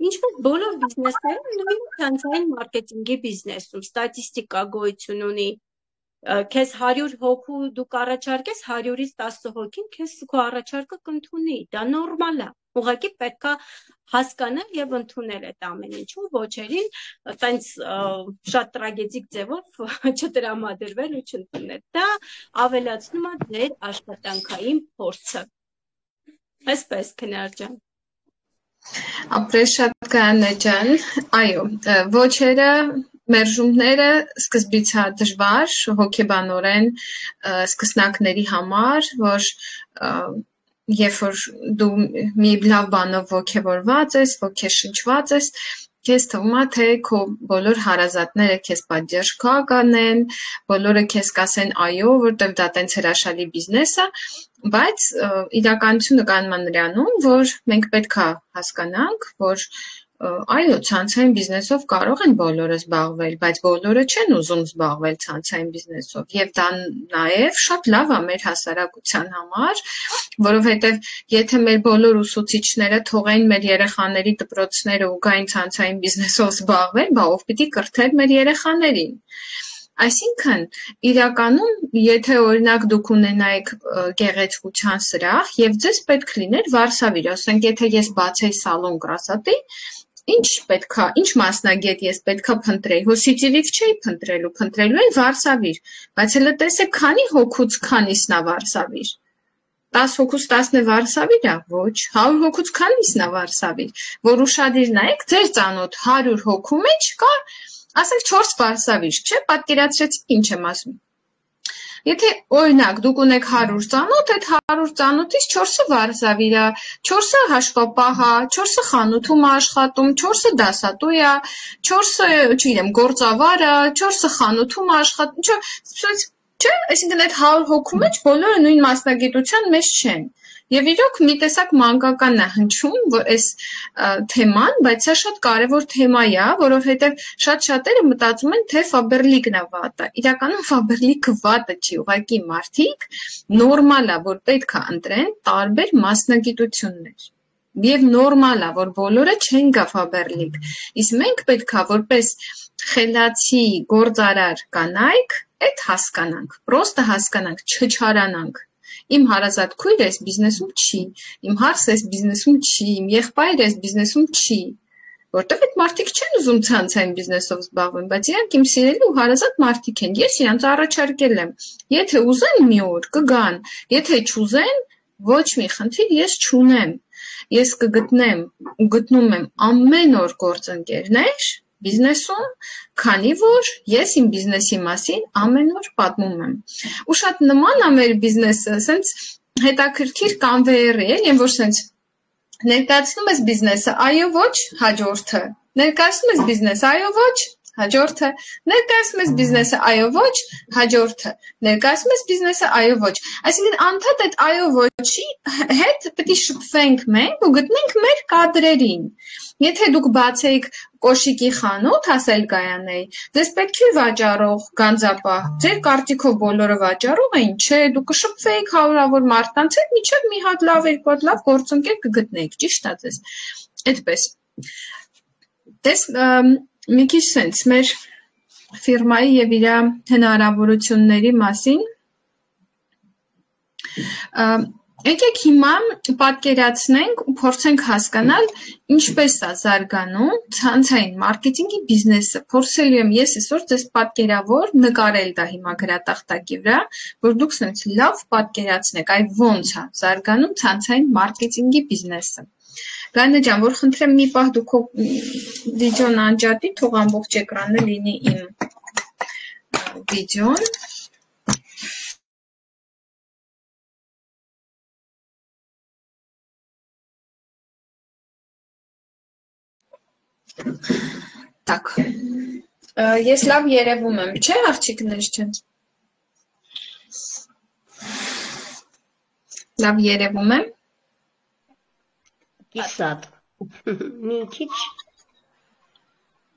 Ինչպես բոլոր բիզնեսները, նույն ցանցային մարքեթինգի բիզնեսում ստատիստիկա գոյություն ունի։ Քեզ 100 հոգու դուք առաջարկես, 100-ից 10 հոգին քեզ քո առաջարկը կընդունի, դա նորմալ է։ Ուղղակի պետքա հասկանալ եւ ընդունել այդ ամեն ինչը, ոչերին տենց շատ տրագեդիկ ձևով չտրամադրվել ու չընդունել։ Դա ավելացնում է ձեր աշխատանքային փորձը։ Այսպես քնար ջան։ Ապրես շատ կանե ջան, այո, ոչերը մերժումները սկզբից է դժվար հոգեբանորեն սկսնակների համար, որ երբ որ դու մի լավ բանով ոգևորված ես, ոգեշնչված ես, քեզ թվում է թե քո բոլոր հարազատները քեզ պատճառ կանեն, բոլորը քեզ կասեն այո, որտեղ դա տենց հրաշալի բիզնես է, բայց իրականությունը կանում է նրանում, որ մենք պետք է հասկանանք, որ այո, ցանցային բիզնեսով կարող են բոլորը զբաղվել, բայց բոլորը չեն ուզում զբաղվել ցանցային բիզնեսով, եւ դա նաեւ շատ լավ է մեր հասարակության համար, որովհետեւ եթե մեր բոլոր ուսուցիչները թողեն մեր երեխաների դպրոցները ու գային ցանցային բիզնեսով զբաղվել, բա ով պիտի կրթեր մեր երեխաներին։ Այսինքն, իրականում, եթե օրինակ դուք ունենայիք գեղեցկության սրահ եւ ձեզ պետք լիներ վարսավիր, ասենք եթե ես բացեի սալոն կրասատի, ինչ մասնագետ ես պետքա փնտրեի, հոսիջիվիկ չէի փնտրելու էլ վարսավիր, բայց հələ տեսեք քանի հոգուց քանիսն է վարսավիր։ 10 հոգուց 10-ն է վարսավիր է, ոչ, 100 հոգուց քանիսն է վարսավիր, որ ուշադիր նայեք, ձեր ծանոթ 100 հոգու մեջ կա, ասենք 4 վարսավիր, չէ՞, պատկերացրեցիք ինչ եմ ասում։ Եթե օրինակ դուք ունեք 100 ծանոթ, այդ 100 ծանոթից 4-ը վարսավիր է, 4-ը հաշվապահ է, 4-ը խանութում է աշխատում, 4-ը դասատու է, 4-ը, չգիտեմ, գործավար է, 4-ը խանութում է աշխատում, չէ, այսինքն այդ 100 հոգու մեջ բոլորը նույն մասնագիտության մեջ չեն։ Եվ իրոք մի տեսակ մանկական է հնչում, որ այս թեման, բայց սա շատ կարևոր թեմա է, որովհետև շատ-շատերը մտածում են, թե Ֆաբերլիկն է վատը։ Իրականում Ֆաբերլիկը վատը չի, ուղղակի մարդիկ նորմալ է, որ պետք է ընտրեն տարբեր մասնագիտություններ։ Եվ նորմալ է, որ բոլորը չեն գա Ֆաբերլիկ։ Իսկ մենք պետք է որպես խելացի գործարար կանայք այդ հասկանանք, պրոստը հասկանանք, չչարանանք։ Իմ հարազատ քույրը այս բիզնեսում չի, իմ հարսը այս բիզնեսում չի, իմ եղբայրը այս բիզնեսում չի, որտեղ այդ մարդիկ չեն ուզում ցանցային բիզնեսով զբաղվեն, բայց իրանք իմ սիրելի ու հարազատ մարդիկ են, ես իրանց առաջարկել եմ, եթե ուզեն մի օր կգան, եթե չուզեն, ոչ մի խնդիր ես չունեմ, ես կգտնեմ ու գտնում եմ ամեն օր գործընկերներ բիզնեսում, քանի որ ես իմ բիզնեսի մասին ամեն օր պատմում եմ։ Ու շատ նման է մեր բիզնեսը, ասենց հետաքրքիր կանվեյերի է, որ ասենց ներկայացնում ես բիզնեսը, այո ոչ, հաջորդը, ներկայացնում ես բիզնեսը, այո ոչ, հաջորդը, ներկայացնում ես բիզնեսը, այո ոչ, հաջորդը, ներկայացնում ես բիզնեսը, այո ոչ։ Այսինքն անդադ այդ այո ոչի հետ պետք է շփվենք մենք ու գտնենք մեր կադրերին։ Եթե դուք բացեիք կոշիկի խանութ, ասել կայանեի, ձեզ պետք է վաճառող, գանձապահ, ձեր կարծիքով բոլորը վաճառող էին, չէ, դուք կշփվեիք հարյուրավոր մարդկանց հետ, մինչև մի հատ լավ, երկու հատ լավ գործընկեր կգտնեիք, ճիշտ է ձեզ։ Այդպես։ Դες մի քիչ sense մեր ֆիրմայի եւ իր հնարավորությունների մասին եկեք հիմա պատկերացնենք ու փորձենք հասկանալ ինչպես է զարգանում ցանցային մարքեթինգի բիզնեսը։ Փորձելու եմ ես այսօր ձեզ պատկերավոր նկարել դա հիմա գրատախտակի վրա, որ դուք sense լավ պատկերացնեք, այ ոնց է զարգանում ցանցային մարքեթինգի բիզնեսը։ Գանե ջան, որ խնդրեմ մի պահ դուք վիդեոն անջատի, թող ամբողջ էկրանը լինի իմ վիդեոն։ Так, ես լավ երևում եմ, չէ, աղջիկներ չեն։ Լավ երևում եմ։ Կիսատ։ Մի քիչ,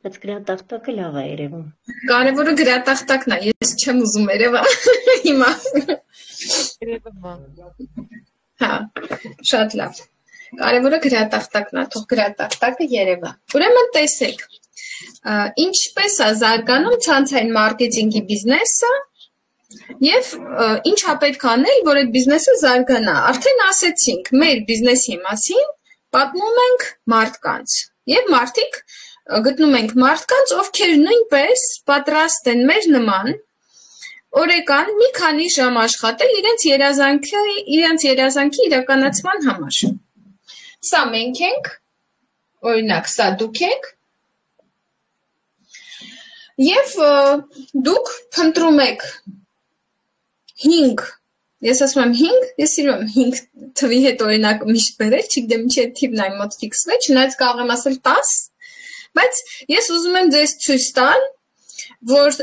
բայց գրատախտակը լավ է երևում։ Կարևորը գրատախտակն է, ես չեմ ուզում երևա հիմա։ Երևում է։ Հա, շատ լավ։ Կարևորը գրատախտակն է, թող գրատախտակը երևա։ Ուրեմն տեսեք, ինչպես է զարգանում ցանցային մարքեթինգի բիզնեսը եւ ինչա պետք անել, որ այդ բիզնեսը զարգանա։ Արդեն ասեցինք, մեր բիզնեսի մասին պատմում ենք մարդկանց եւ մարդիկ գտնում ենք մարդկանց, ովքեր նույնպես պատրաստ են մեր նման օրեկան մի քանի ժամ աշխատել իրենց երազանքի իրականացման համար։ Սա մենք ենք, օրինակ, սա դուք եք, եւ դուք փնտրում եք 5, ես ասում եմ 5, ես սիրում եմ 5 թվի հետ օրինակ միշտ բերել, չգիտեմ ինչի է թիվն այն մոտ ֆիքսվել, չնայած կարող եմ ասել 10, բայց ես ուզում եմ ձեզ ցույց տալ, որ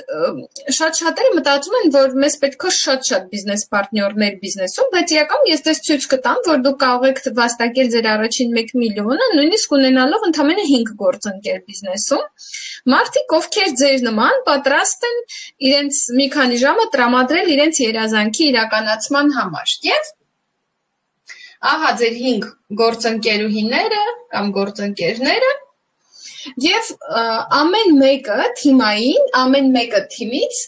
շատ-շատերը մտածում են, որ մեզ պետք է շատ բիզնես պարտներներ բիզնեսում, բայց իրականում ես ձեզ ցույց կտամ, որ դուք կարող եք վաստակել ձեր առաջին 1 միլիոնը, նույնիսկ ունենալով ընդամենը 5 գործընկեր բիզնեսում, մարդիկ, ովքեր ձեր նման պատրաստ են իրենց մի քանի ժամը տրամադրել իրենց երազանքի իրականացման համար։ Եվ ահա ձեր 5 գործընկերուհիները կամ գործընկերները Եվ ամեն մեկը թիմային, ամեն մեկը թիմից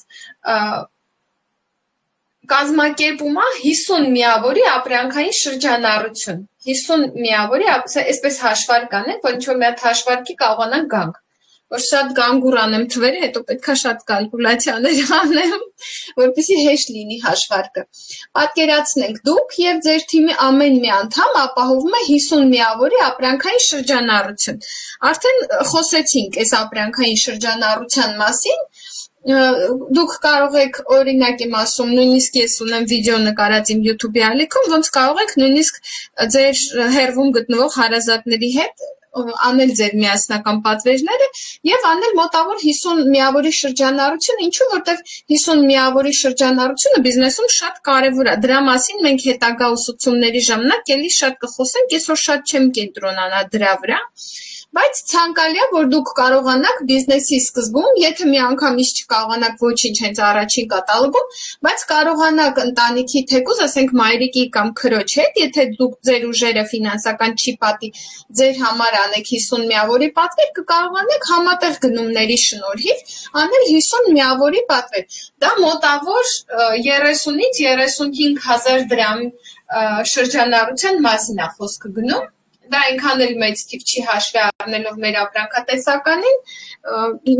կազմակերպում է 50 միավորի ապրանքային շրջանառություն։ 50 միավորի, այսպես հաշվարկ անենք, որ ինչ-որ մի հատ հաշվարկի կարողանանք գանք։ Որ շատ գանգուր անեմ թվերը, հետո պետքա շատ կալկուլյացիաներ անեմ, որպեսզի հեշտ լինի հաշվարկը։ Պատկերացնենք, դուք եւ ձեր թիմի ամեն մի անդամ ապահովում է 50 միավորի ապրանքային շրջանառություն։ Արդեն խոսեցինք այս ապրանքային շրջանառության մասին, դուք կարող եք, օրինակ եմ ասում, նույնիսկ ես ունեմ վիդեո նկարած իմ YouTube-ի ալիքում, ոնց կարող եք նույնիսկ ձեր հեռվում գտնվող հարազատների հետ անել ձեր միասնական պատվերները եւ անել մոտավոր 50 միավորի շրջանառություն, ինչու որտեվ 50 միավորի շրջանառությունը բիզնեսում շատ կարեւոր է։ Դրա մասին մենք հետագա ուսուցումների ժամանակ էլի շատ կխոսենք, այսօր շատ չեմ կենտրոնանա դրա վրա, բայց ցանկալի է, որ դուք կարողանաք բիզնեսի սկզբում, եթե մի անգամից չկարողանաք ոչինչ հենց առաջին կատալոգում, բայց կարողանաք ընտանիքի թեկուզ, ասենք մայրիկի կամ քրոջ հետ, եթե դուք ձեր ուժերը ֆինանսական չի պատի, ձեր համար անեք 50 միավորի պատվեր, կկարողանեք համատեղ գնումների շնորհիվ անել 50 միավորի պատվեր։ Դա մոտավոր 30-ից 35,000 դրամ շրջանառության մասին է խոսքը գնում։ Դա այնքան էլ մեծ թիվ չի հաշվի առնելով մեր ապրանքատեսականին,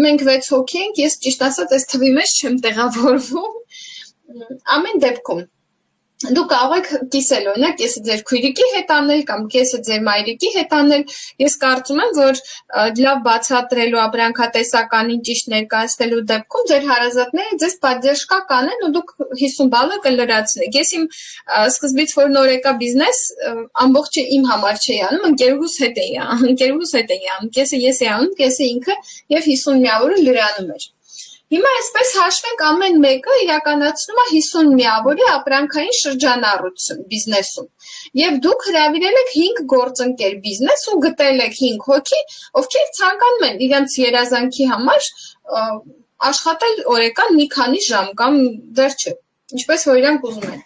մենք 6 հոգի ենք, ես ճիշտ ասած այս թվի մեջ չեմ տեղավորվում, ամեն դեպքում դուք կարող եք կիսել, օրինակ կեսը ձեր քույրիկի հետ անել կամ կեսը ձեր մայրիկի հետ անել, ես կարծում եմ, որ լավ բացատրելու ապրանքատեսականին ճիշտ ներկայացնելու դեպքում ձեր հարազատները ձեզ պատժկա կանեն ու դուք 50 բալը կլրացնեք։ Ես իմ սկզբից որ նոր եկա բիզնես, ամբողջը իմ համար չէի անում, ընկերուհուս հետ էի անում, կեսը ես էի անում, կեսը ինքը եւ 50 միավորը լրանում էր։ Հիմա այսպես հաշվենք ամեն մեկը իրականացնում է 50 միավորի ապրանքային շրջանառություն բիզնեսում։ Եվ դուք հրավիրել եք 5 գործընկեր բիզնես ու գտել եք 5 հոգի, ովքեր ցանկանում են իրենց երազանքի համար աշխատել օրեկան մի քանի ժամ կամ դեռ չէ, ինչպես որ իրանք ուզում են։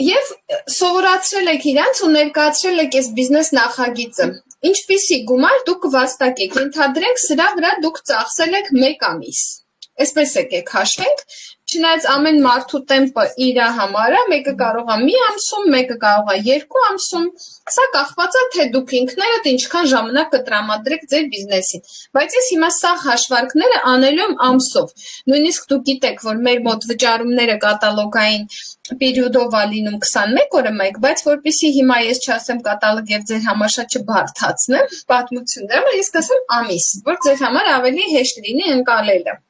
Եվ սովորացրել եք իրանց ու ներկայացրել եք այս բիզնես նախագիծը։ Ինչպիսի գումար դուք կվաստակեք, ենթադրենք սրա վրա դուք ծախսել եք 1 ամիս։ Այսպես եկեք հաշվենք, չնայած ամեն մարդու տեմպը իր համար է, մեկը կարող է մի ամսում, մեկը կարող է 2 ամսում, սա կախված է թե դուք ինքներդ ինչքան ժամանակ կտրամադրեք ձեր բիզնեսին։ Բայց ես հիմա սա հաշվարկները անելու եմ ամսով։ Նույնիսկ դուք գիտեք, որ մեր մոտ վճարումները կատալոգային պերիոդով է լինում 21 օրը մեկ, բայց որպեսզի հիմա ես չասեմ կատալոգ եւ ձեր համար շատ չբարդացնեմ պատմությունները, ես կասեմ ամիս, որ ձեր համար ավելի հեշտ լինի ընկալելը։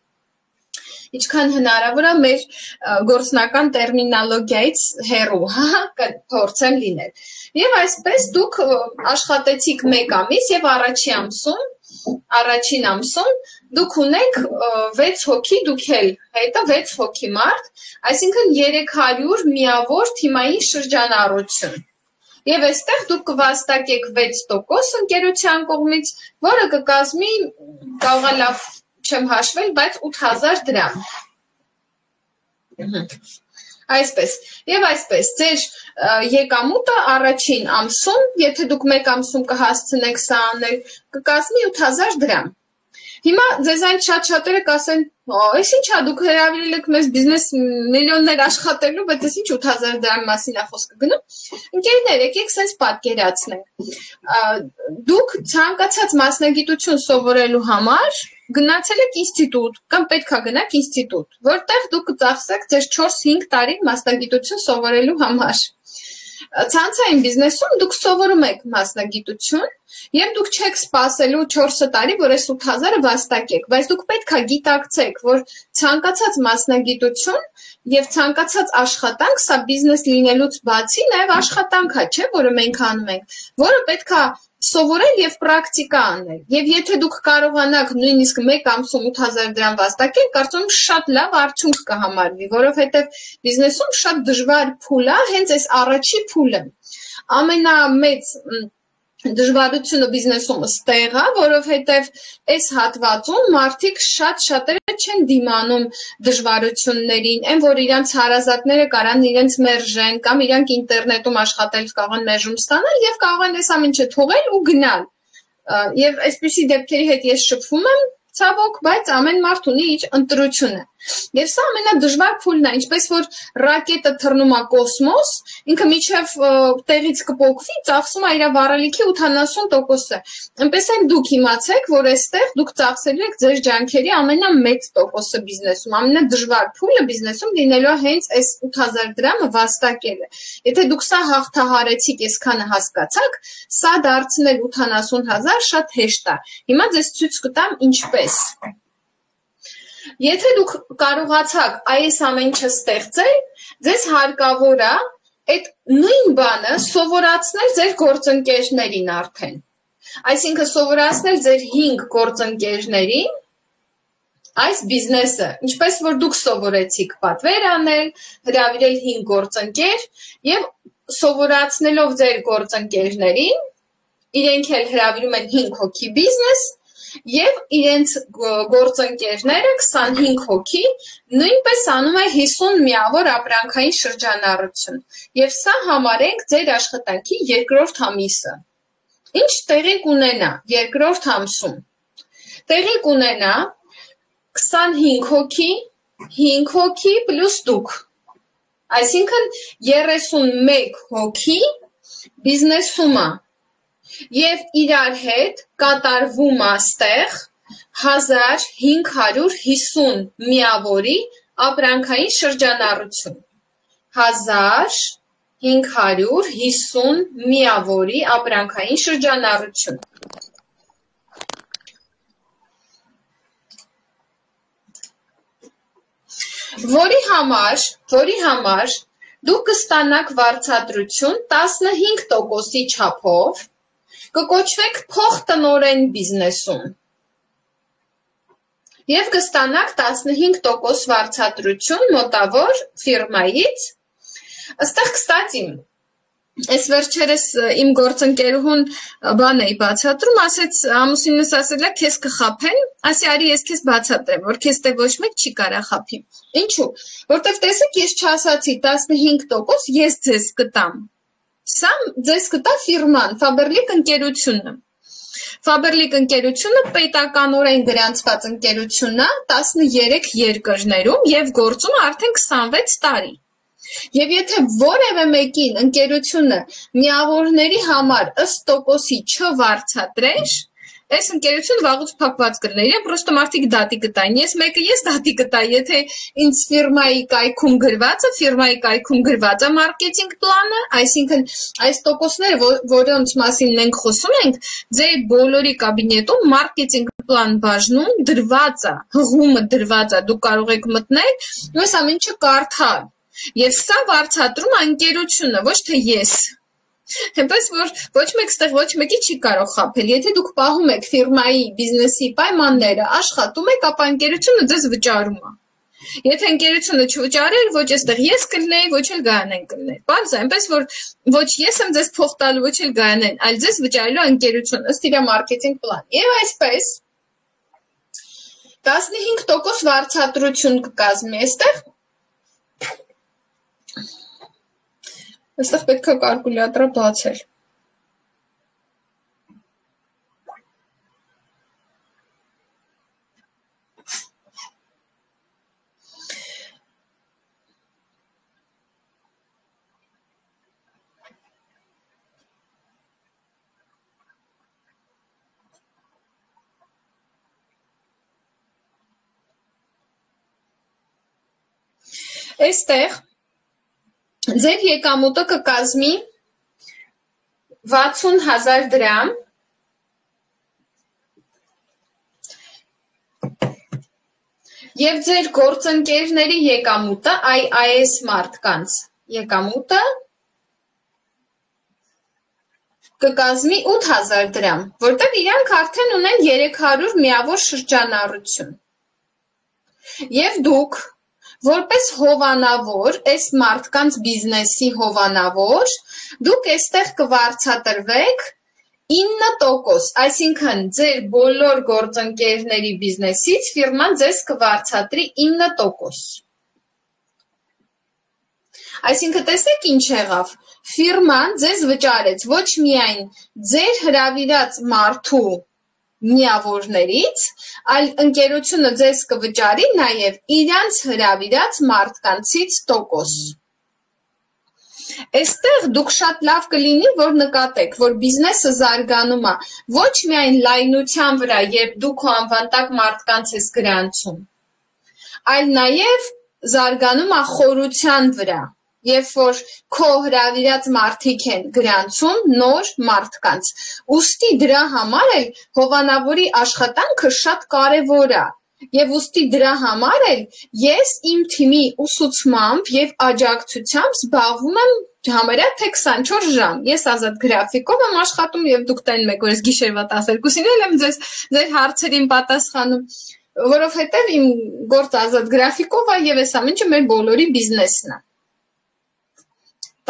ինչքան հնարավոր է մեր գործնական տերմինոլոգիայից հեռու, փորձեմ լինել։ Եվ այսպես դուք աշխատեցիք 1 ամիս եւ առաջին ամսում դուք ունեք 6 հոգի, դուք էլ հետը 6 հոգի մարդ, այսինքն 300 միավոր թիմային շրջանառություն։ Եվ այստեղ դուք կվաստակեք 6% ընկերության կողմից, որը կկազմի, կարող է լավ չեմ հաշվել, բայց 8000 դրամ։ Այսպես, եւ այսպես, ձեր եկամուտը առաջին ամսում, եթե դուք 1 ամսում կհասցնեք սա անել, կկազմի 8000 դրամ։ Հիմա ձեզ այն շատ-շատերը կասեն, այս ինչա դուք հրավիրել եք մեզ բիզնես միլիոններ աշխատելու, բայց այս ինչ 8000 դրամ մասին է խոսքը գնում։ Ընկերներ, եկեք սենց պատկերացնենք։ Դուք ցանկացած մասնագիտություն սովորելու համար գնացել եք ինստիտուտ կամ պետք է գնաք ինստիտուտ, որտեղ դուք կծախսեք ձեր 4-5 տարի մասնագիտություն սովորելու համար։ Ցանցային բիզնեսում դուք սովորում եք մասնագիտություն եւ դուք չեք սպասելու 4 տարի, որ այս 8000-ը վաստակեք, բայց դուք պետք է գիտակցեք, որ ցանկացած մասնագիտություն եւ ցանկացած աշխատանք սա բիզնես լինելուց բացի նաեւ աշխատանք է, չէ՞, որը մենք անում ենք, որը պետք է սովորել եւ պրակտիկա անել։ Եվ եթե դուք կարողանաք նույնիսկ 1 ամսում 8000 դրամ վաստակել, կարծում եմ շատ լավ արդյունք կհամարվի, որովհետեւ բիզնեսում շատ դժվար փուլ է, հենց այս առաջի փուլը։ Ամենամեծ դժվարությունը բիզնեսում ստեղ է, որովհետև այս հատվածում մարդիկ շատ-շատերը չեն դիմանում դժվարություններին, այն որ իրանց հարազատները կարան իրենց մերժեն կամ իրանք ինտերնետում աշխատել կարող են մերժում ստանալ եւ կարող են այս ամենը թողել ու գնալ։ Եվ այսպիսի դեպքերի հետ ես շփվում եմ ցավոք, բայց ամեն մարդ ունի իր ընտրությունը։ Եվ սա ամենադժվար փուլն է, ինչպես որ ռակետը թռնում է կոսմոս, ինքը միջև տեղից կփոկվի, ծախսում է իր վառելիքի 80%-ը։ Այնպես էլ դուք իմացեք, որ այստեղ դուք ծախսելու եք ձեր ջանքերի ամենամեծ տոկոսը բիզնեսում։ Ամենադժվար փուլը բիզնեսում լինելու է հենց այս 8000 դրամը վաստակելը։ Եթե դուք սա հաղթահարեցիք, այսքանը հասկացաք, սա դարձնել 80000 շատ հեշտ է։ Հիմա ձեզ ցույց կտամ ինչպես։ Եթե դուք կարողացաք այս ամեն ինչը ստեղծել, ձեզ հարկավոր է այդ նույն բանը սովորացնել ձեր գործընկերներին արդեն։ Այսինքն սովորացնել ձեր 5 գործընկերներին այս բիզնեսը, ինչպես որ դուք սովորեցիք պատվեր անել, հրավիրել 5 գործընկեր եւ սովորացնելով ձեր գործընկերներին, իրենք էլ հրավիրում են 5 հոգի բիզնես Եվ իրենց գործընկերները 25 հոգի նույնպես անում է 50 միավոր ապրանքային շրջանառություն։ Եվ սա համարենք ձեր աշխատանքի երկրորդ ամիսը։ Ինչ տեղի կունենա երկրորդ ամսում։ Տեղի կունենա 25 հոգի, 5 հոգի պլյուս դուք։ Այսինքն 31 հոգի բիզնեսում է։ Եվ իրար հետ կատարվում է ստեղ 1550 միավորի ապրանքային շրջանառություն։ 1550 միավորի ապրանքային շրջանառություն։ Որի համար դուք կստանաք վարձատրություն 15%-ի չափով կկոչվեք փոխտնօրեն բիզնեսում եւ կստանաք 15% վարձատրություն մոտավոր ֆիրմայից։ Այստեղ կստացի այս վերջերս իմ գործընկերուհուն բան էի բացատրում, ասեց ամուսինս ասել է քեզ կխափեն, ասի արի ես քեզ բացատրեմ, որ քեզ դե ոչ մեկ չի կարա խափի։ Ինչու՞, որտեվ տեսեք ես չասացի 15% ես ձեզ կտամ։ Սա ձեզ կտա ֆիրման, Faberlic ընկերությունը։ Faberlic ընկերությունը պետականորեն գրանցված ընկերությունն է 13 երկրներում եւ գործում է արդեն 26 տարի։ Եվ եթե որևէ մեկին ընկերությունը միավորների համար ըստ տոկոսի չվարձատրեր, այս ընկերությունը վաղուց փակված կլիներ, իրեն պրոստը մարդիկ դատի կտային, ես դատի կտայի, եթե ինձ ֆիրմայի կայքում գրված է մարքեթինգ պլանը, այսինքն այս տոկոսները, որոնց մասին մենք խոսում ենք, ձեր բոլորի կաբինետում մարքեթինգ պլան բաժնում դրված է, հղումը դրված է, դուք կարող եք մտնել ու այս ամեն ինչը կարդալ։ Եվ սա վարձատրում է ընկերությունը, ոչ թե ես։ Այնպես որ ոչ մեկ ստեղ ոչ մեկի չի կարող խաբել։ Եթե դուք պահում եք ֆիրմայի բիզնեսի պայմանները, աշխատում եք, ապա ընկերությունը ձեզ վճարում է։ Եթե ընկերությունը չվճարեր, ոչ այստեղ ես կլինեի, ոչ էլ Գայանեն կլիներ։ Բարձր, այնպես որ ոչ ես եմ ձեզ փող տալու, ոչ էլ Գայանեն, այլ ձեզ վճարելու ընկերությունը, ըստ իր մարքեթինգ պլան։ Եվ այսպես 15% վարձատրություն կկազմի այստեղ։ Այստեղ պետք է կալկուլյատորը բացել։ Այստեղ ձեր եկամուտը կկազմի 60,000 դրամ եւ ձեր գործընկերների եկամուտը, այս մարդկանց եկամուտը կկազմի 8,000 դրամ, որտեղ իրանք արդեն ունեն 300 միավոր շրջանառություն։ Եվ դուք որպես հովանավոր, այս մարդկանց բիզնեսի հովանավոր, դուք այստեղ կվարձատրվեք 9%, այսինքն ձեր բոլոր գործընկերների բիզնեսից ֆիրման ձեզ կվարձատրի 9%։ Այսինքն տեսեք ինչ եղավ, ֆիրման ձեզ վճարեց ոչ միայն ձեր հրավիրած մարդու միավորներից, այլ ընկերությունը ձեզ կվճարի նաև իրանց հրավիրած մարդկանցից տոկոս։ Այստեղ դուք շատ լավ կլինի, որ նկատեք, որ բիզնեսը զարգանում է ոչ միայն լայնության վրա, երբ դուք ու անվանտակ մարդկանց ես գրանցում, այլ նաև զարգանում է խորության վրա, երբ որ քո հրավիրած մարդիկ են գրանցում նոր մարդկանց։ Ուստի դրա համար էլ հովանավորի աշխատանքը շատ կարևոր է։ Եվ ուստի դրա համար էլ ես իմ թիմի ուսուցմամբ եւ աջակցությամբ զբաղվում եմ համարյա թե 24 ժամ։ Ես ազատ գրաֆիկով եմ աշխատում եւ դուք տեն մեկ օրս գիշերվա 12-ին էլ եմ ձեր հարցերին պատասխանում, որովհետեւ իմ գործ ազատ գրաֆիկով է եւ այս ամենը մեր բոլորի բիզնեսն է։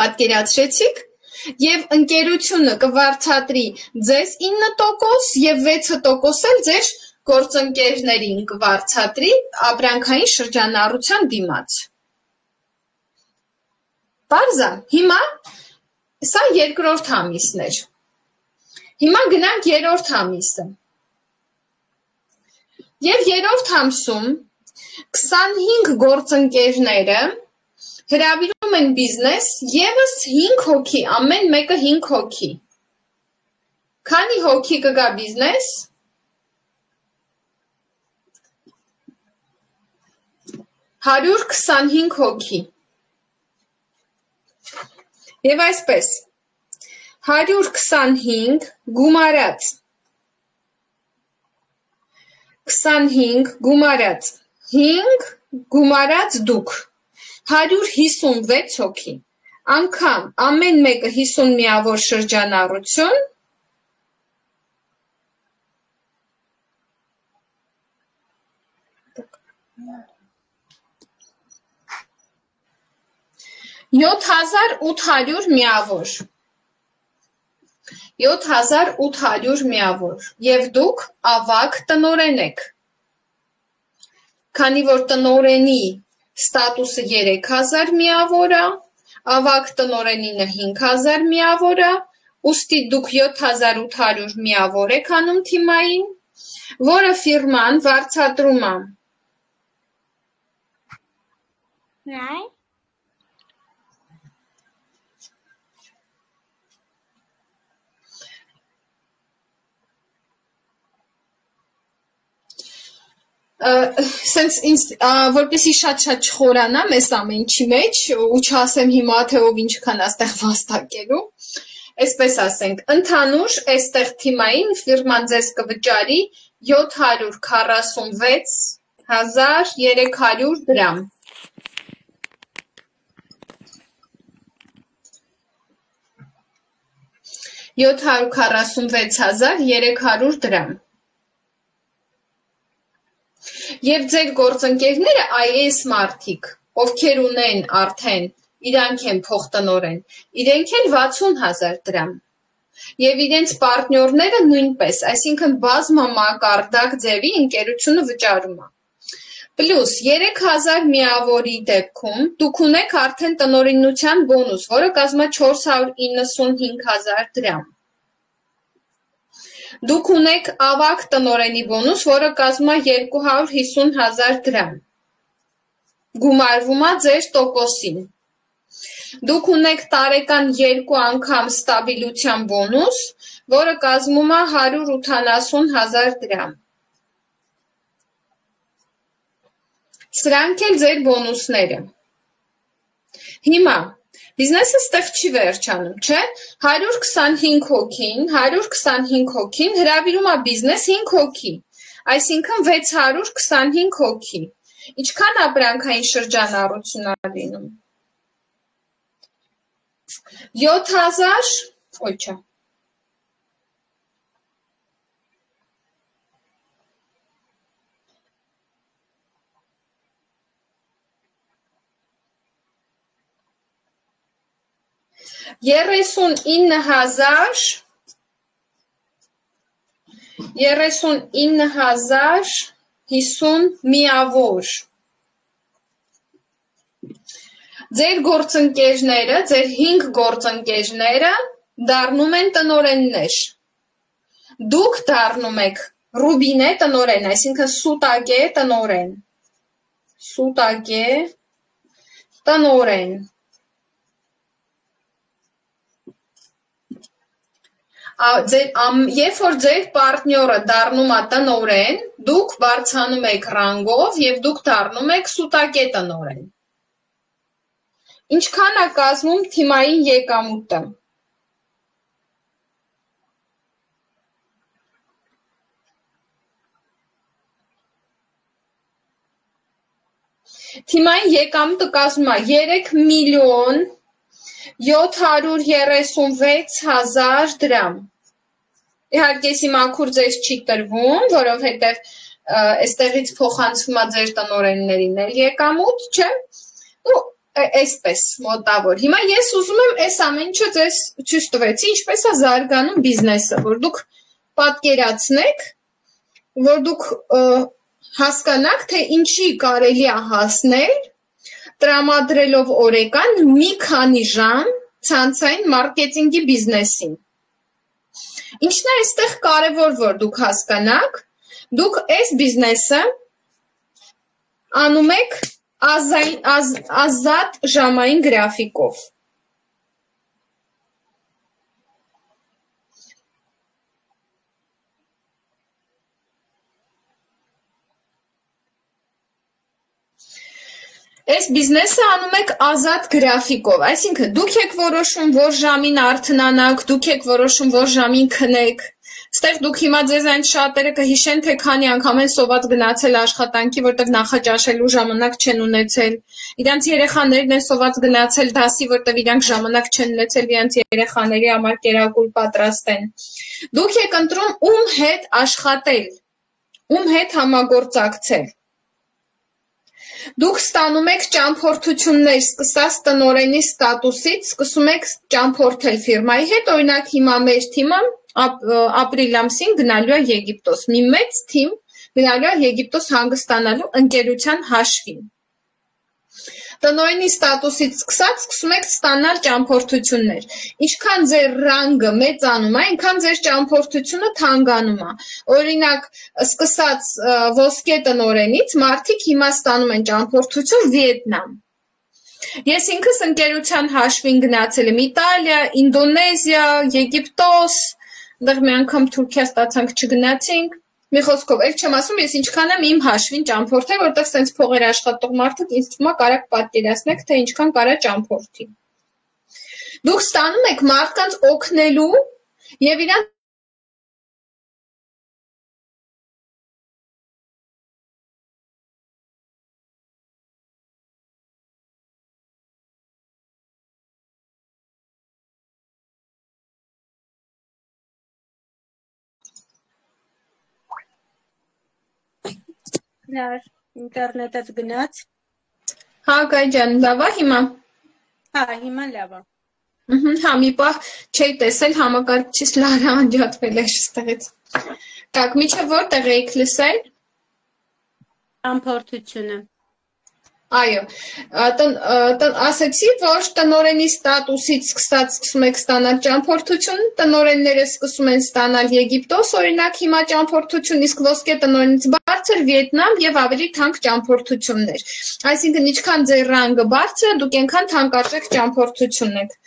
Պատկերացրեցիք, եւ ընկերությունը կվարձատրի ձեզ 9% եւ 6% էլ ձեր գործընկերներին կվարձատրի ապրանքային շրջանառության դիմաց։ Պարզա, հիմա սա երկրորդ ամիսն էր։ Հիմա գնանք երրորդ ամիսը։ Եվ երրորդ ամսում 25 գործընկերները հրավիրում են բիզնես եւս 5 հոգի, ամեն մեկը 5 հոգի։ Քանի հոգի կգա բիզնես։ 125 հոգի։ Եվ այսպես 125 գումարած 25 գումարած 5 գումարած դուք 156 հոգի, անգամ ամեն մեկը 50 միավոր շրջանառություն, $7,800 միավոր, 7,800 միավոր, և դուք ավագ տնօրեն եք, քանի որ տնօրենի ստատուսը 3,000 միավոր է, ավագ տնօրենինը 5,000 միավոր է, ուստի դուք 7,800 միավոր եք անում թիմային, որը ֆիրման վարձատրում է։ Սենց որպեսի շատ չխորանամ այս ամենի մեջ ու չասեմ հիմա թե ով ինչքան աստեղ վաստակելու, այսպես ասենք, ընդհանուր այստեղ թիմային ֆիրման ձեզ կվճարի 746.300 դրամ։ 746.300 դրամ։ Եվ ձեր գործընկերները IS մարդիկ, ովքեր ունեն արդեն, իրանք են փոխտնօրեն, իրենք են 60,000 դրամ։ Եվ իրենց պարտնյորները նույնպես, այսինքն բազմամակարդակ ձևի ընկերությունը վճարում է։ Պլյուս 3000 միավորի դեպքում դուք ունեք արդեն տնօրինության բոնուս, որը կազմա 495,000 դրամ։ Դուք ունեք ավագ տնօրենի բոնուս, որը կազմա 250,000 դրամ։ Գումարվում է ձեր տոկոսին։ Դուք ունեք տարեկան 2 անգամ ստաբիլության բոնուս, որը կազմում է 180,000 դրամ։ Սրանք են ձեր բոնուսները։ Հիմա բիզնեսը ստեղ չի վերջանում, չէ՞։ 125 հոգին հրավիրում է բիզնես 5 հոգի, այսինքն 625 հոգի։ Ինչքան ապրանքային շրջանառություն է լինում։ 7000, ոյ չէ։ Երեսուն ինը հիսուն միավոր։ Ձեր գործընկերները, ձեր 5 գործընկերները դառնում են տնօրեններ։ Դուք դառնում եք ռուբինե տնօրեն, այսինքն սուտագե տնօրեն։ Սուտագե տնօրեն։ Երբ որ ձեր պարտնյորը դառնում է տնօրեն, դուք բարձրանում եք ռանգով եւ դուք դառնում եք սուտագե տնօրեն։ Ինչքան է կազմում թիմային եկամուտը։ Թիմային եկամուտը կազմում է 3,736,000 դրամ։ Իհարկե, եսի մաքուր ձեզ չի տրվում, որովհետև այստեղից փոխանցվում է ձեր տնօրեններին էլ եկամուտ, չէ՞։ Ու այսպես մոտավոր։ Հիմա ես ուզում եմ այս ամեն ինչը ձեզ ցույց տվեցի, ինչպես է զարգանում բիզնեսը, որ դուք պատկերացնեք, որ դուք հասկանաք, թե ինչի կարելի է հասնել, տրամադրելով օրեկան մի քանի ժամ ցանցային մարքեթինգի բիզնեսին։ Ինչն է այստեղ կարևոր, որ դուք հասկանաք, դուք այս բիզնեսը անում եք ազատ ժամային գրաֆիկով։ Այս բիզնեսը անում եք ազատ գրաֆիկով, այսինքն դուք եք որոշում, որ ժամին արթնանաք, դուք եք որոշում, որ ժամին քնեք։ Ստեղ դուք հիմա ձեզանից շատերը կհիշեն, թե քանի անգամ են սոված գնացել աշխատանքի, որտեղ նախաճաշելու ժամանակ չեն ունեցել։ Իրանց երեխաներն են սոված գնացել դասի, որտեղ իրանք ժամանակ չեն ունեցել իրանց երեխաների համար կերակուր պատրաստեն։ Դուք եք ընտրում ում հետ աշխատել, ում հետ համագործակցել։ Դուք ստանում եք ճամփորդություններ, սկսած տնօրենի ստատուսից, սկսում եք ճամփորդել ֆիրմայի հետ, օրինակ հիմա մեր թիմը ապրիլ ամսին գնալու է Եգիպտոս, մի մեծ թիմ գնալու է Եգիպտոս հանգստանալու ընկերության հաշվին։ Տնօրենի ստատուսից սկսած սկսում եք ստանալ ճամփորդություններ։ Ինչքան ձեր ռանգը մեծանում է, այնքան ձեր ճամփորդությունը թանկանում է։ Օրինակ, սկսած ոսկե տնօրենից մարդիկ հիմա ստանում են ճամփորդություն Վիետնամ։ Ես ինքս ընկերության հաշվին գնացել եմ Իտալիա, Ինդոնեզիա, Եգիպտոս, այնտեղ մի անգամ Թուրքիա ստացանք չգնացինք։ Մի խոսքով, ել չեմ ասում, ես ինչքան եմ իմ հաշվին ճամփորդել, որտեղ սենց փողեր աշխատող մարդիկ ինձ թվում է կարաք պատկերացնեք, թե ինչքան կարա ճամփորդի։ Դուք ստանում եք մարդկանց օգնելու եւ իրանց ինտերնետից գնաց։ Հա, Գայ ջան, լավ է հիմա։ Հա, հիմա լավ է։ Հա, մի պահ չէի տեսել համակարգիչից Լարա անջատվել է այստեղից։ Так, միջև որտեղ եք լսել։ Ճամփորդությունը։ Այո, ասեցի, որ տնօրենի ստատուսից սկսած սկսում եք ստանալ ճամփորդություն, տնօրենները սկսում են ստանալ Եգիպտոս, օրինակ հիմա ճամփորդություն, իսկ ոսկե տնօրենից բարձր Վիետնամ եւ ավելի թանկ ճամփորդություններ։ Այսինքն, ինչքան ձեր ռանգը բարձր է, դուք այնքան թանկարժեք ճամփորդություն եք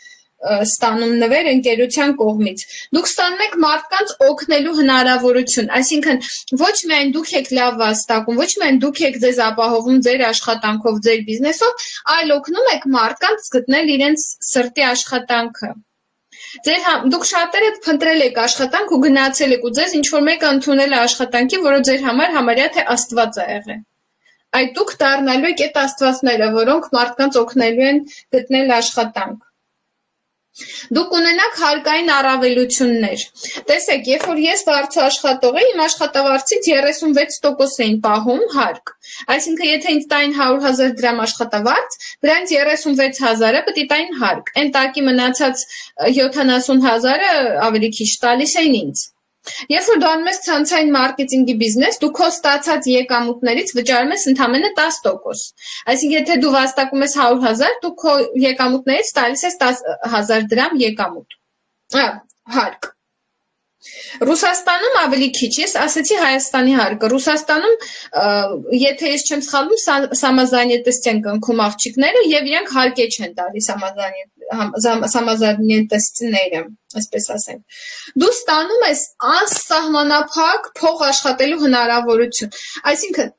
ստանում նվեր ընկերության կողմից։ Դուք ստանում եք մարդկանց օգնելու հնարավորություն, այսինքն ոչ միայն դուք եք լավ վաստակում, ոչ միայն դուք եք ձեզ ապահովում ձեր աշխատանքով, ձեր բիզնեսով, այլ օգնում եք մարդկանց գտնել իրենց սրտի աշխատանքը։ Դուք շատերը փնտրել եք աշխատանք ու գնացել եք ու ձեզ ինչ-որ մեկը ընդունել է աշխատանքի, որը ձեր համար համարյա թե Աստված է եղել։ Այդ դուք դառնալու եք այդ աստվածները, որոնք մարդկանց օգնելու են գտնել աշխատանք։ Դուք ունենաք հարկային առավելություններ։ Տեսեք, երբ որ ես վարձու աշխատող եմ, իմ աշխատավարձից 36% էին պահում հարկ։ Այսինքն, եթե ինձ տային 100,000 դրամ աշխատավարձ, դրանից 36,000-ը պետք է տային հարկ։ Այն տակի մնացած 70,000-ը ավելի քիչ տալիս էին ինձ։ Երբ որ դու անում ես ցանցային մարքեթինգի բիզնես, դու քո ստացած եկամուտներից վճարում ես ընդամենը 10%։ Այսինքն, եթե դու վաստակում ես 100,000, դու քո եկամուտներից տալիս ես 10,000 դրամ եկամուտ։ Հարկ։ Ռուսաստանում ավելի քիչ, ես ասեցի Հայաստանի հարկը, Ռուսաստանում, եթե ես չեմ սխալվում, սամազանետեստ են կնքում աղջիկները և իրանք հարկե չեն տալիս սամազանետեստները, այսպես ասենք։ Դու ստանում ես անսահմանափակ փող աշխատելու հնարավորություն, այսինքն,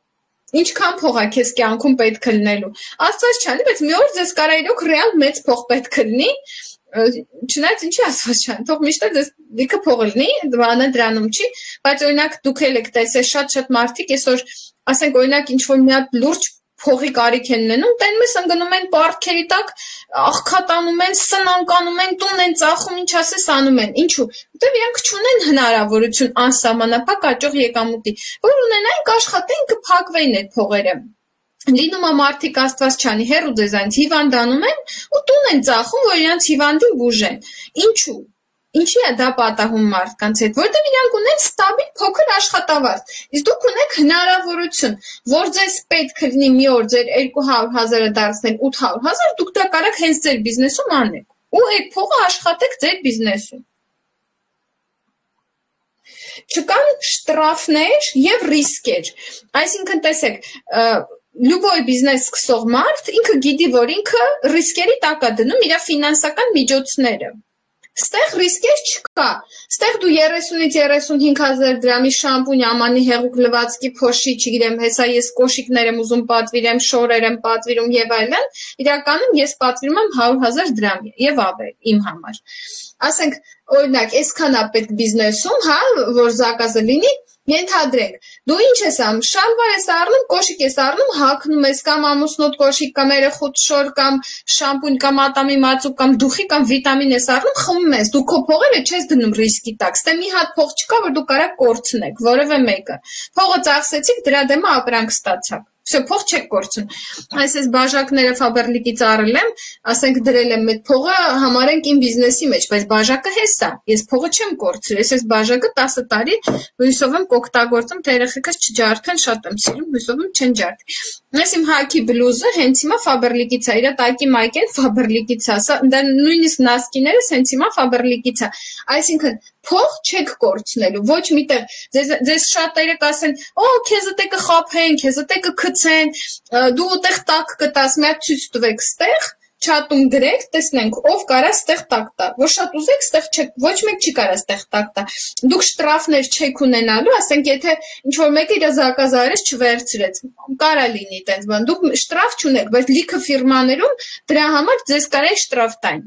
ինչքան փող է քեզ կյանքում պետք է լինելու, Աստված չանի, բայց մի օր ձեզ կարա իրոք ռեալ մեծ փող պետք է լինի, չնայած ինչի Աստված չանի, թող միշտ ձեզ լիքը փող լինի, բանը դրանում չի, բայց օրինակ դուք էլ եք տեսել շատ մարդիկ այսօր, ասենք օրինակ ինչ-որ մի հատ լուրջ փողի կարիք են ունենում, տենում ես ընկնում են պարտքերի տակ, աղքատանում են, սնանկանում են, տուն են ծախում, ինչ ասես անում են, ինչու, որտեղ իրանք չունեն հնարավորություն անսահմանափակ աճող եկամուտի, որ ունենային աշխատեն կփակվեին այդ փողերը։ Լինում է մարդիկ Աստված չանի հեռու ձեզանից հիվանդանում են ու տուն են ծախում, որ իրանց հիվանդին բուժեն։ Ինչու։ Ինչի է դա պատահում մարդկանց հետ, որտեղ իրանք ունեն ստաբիլ փոքր աշխատավարձ։ Իսկ դուք ունեք հնարավորություն, որ ձեզ պետք է լինի մի օր ձեր 200,000-ը դարձնել 800,000, դուք դա կարաք հենց ձեր բիզնեսում անեք։ Ու այդ փողը աշխատեք ձեր բիզնեսում։ Չկան շտրաֆներ եւ ռիսկեր։ Այսինքն տեսեք, Լյուբոյ բիզնես սկսող մարդ ինքը գիտի, որ ինքը ռիսկերի տակ է դնում իր ֆինանսական միջոցները։ Ստեղ ռիսկեր չկա։ Ստեղ դու 30-ից 35,000 դրամի շամպունь, ամանի հեղուկ լվացքի փոշի, չգիտեմ, հեսա ես կոշիկներ եմ ուզում պատվիրեմ, շորեր եմ պատվիրում եւ այլն, իրականում ես պատվիրում եմ 100,000 դրամ եւ ավել իմ համար։ Ասենք, օրինակ, այսքան է պետք բիզնեսում, հա, որ զակազը լինի, ենթադրենք, դու ինչ ես անում, շալվար ես առնում, կոշիկ ես առնում, հագնում ես կամ ամուսնոտ կոշիկ, կամ երեխուդ շոր, կամ շամպունь, կամ ատամի մածուկ, կամ դուխի, կամ վիտամին ես առնում, խմում ես, դու քո փողերը չես դնում ռիսկի տակ, ստե մի հատ փող չկա, որ դու կարաք կորցնեք, որևէ մեկը, փողը ծախսեցիք, դրա դեմը ապրանք ստացաք, Всё, փող չեք կորցնում։ Այս բաժակները Faberlic-ից առել եմ, ասենք դրել եմ այդ փողը համարենք իմ բիզնեսի մեջ, բայց բաժակը հես է։ Ես փողը չեմ կորցրել, ես այս բաժակը 10 տարի հույսով եմ կօգտագործում, թե երեխեքս չջարդեն, շատ եմ սիրում, հույսով եմ չեն ջարդի։ Այս իմ հագի բլուզը հենց հիմա Faberlic-ից է, իր տակի մայքեն Faberlic-ից է, դա նույնիսկ նասկիներս հենց հիմա Faberlic-ից է։ Այսինքն փող չեք կորցնելու, ոչ միտեղ ձեզ շատերը կասեն, օ, քեզ դե կխաբեն, քեզ դե կգցեն, դու ուտեղ տակ կտաս, մի հատ ցույց տվեք ստեղ, չաթում գրեք, տեսնենք, ով կարա ստեղ տակ տա, որ շատ ուզեք ստեղ չեք, ոչ մեկ չի կարա ստեղ տակ տա, դուք շտրաֆներ չեք ունենալու, ասենք եթե ինչ-որ մեկը իր զակազարես չվերցրեց, կարա լինի տենց բան, դուք շտրաֆ չունեք, բայց լիքը ֆիրմաներում դրա համար ձեզ կարա շտրաֆ տային։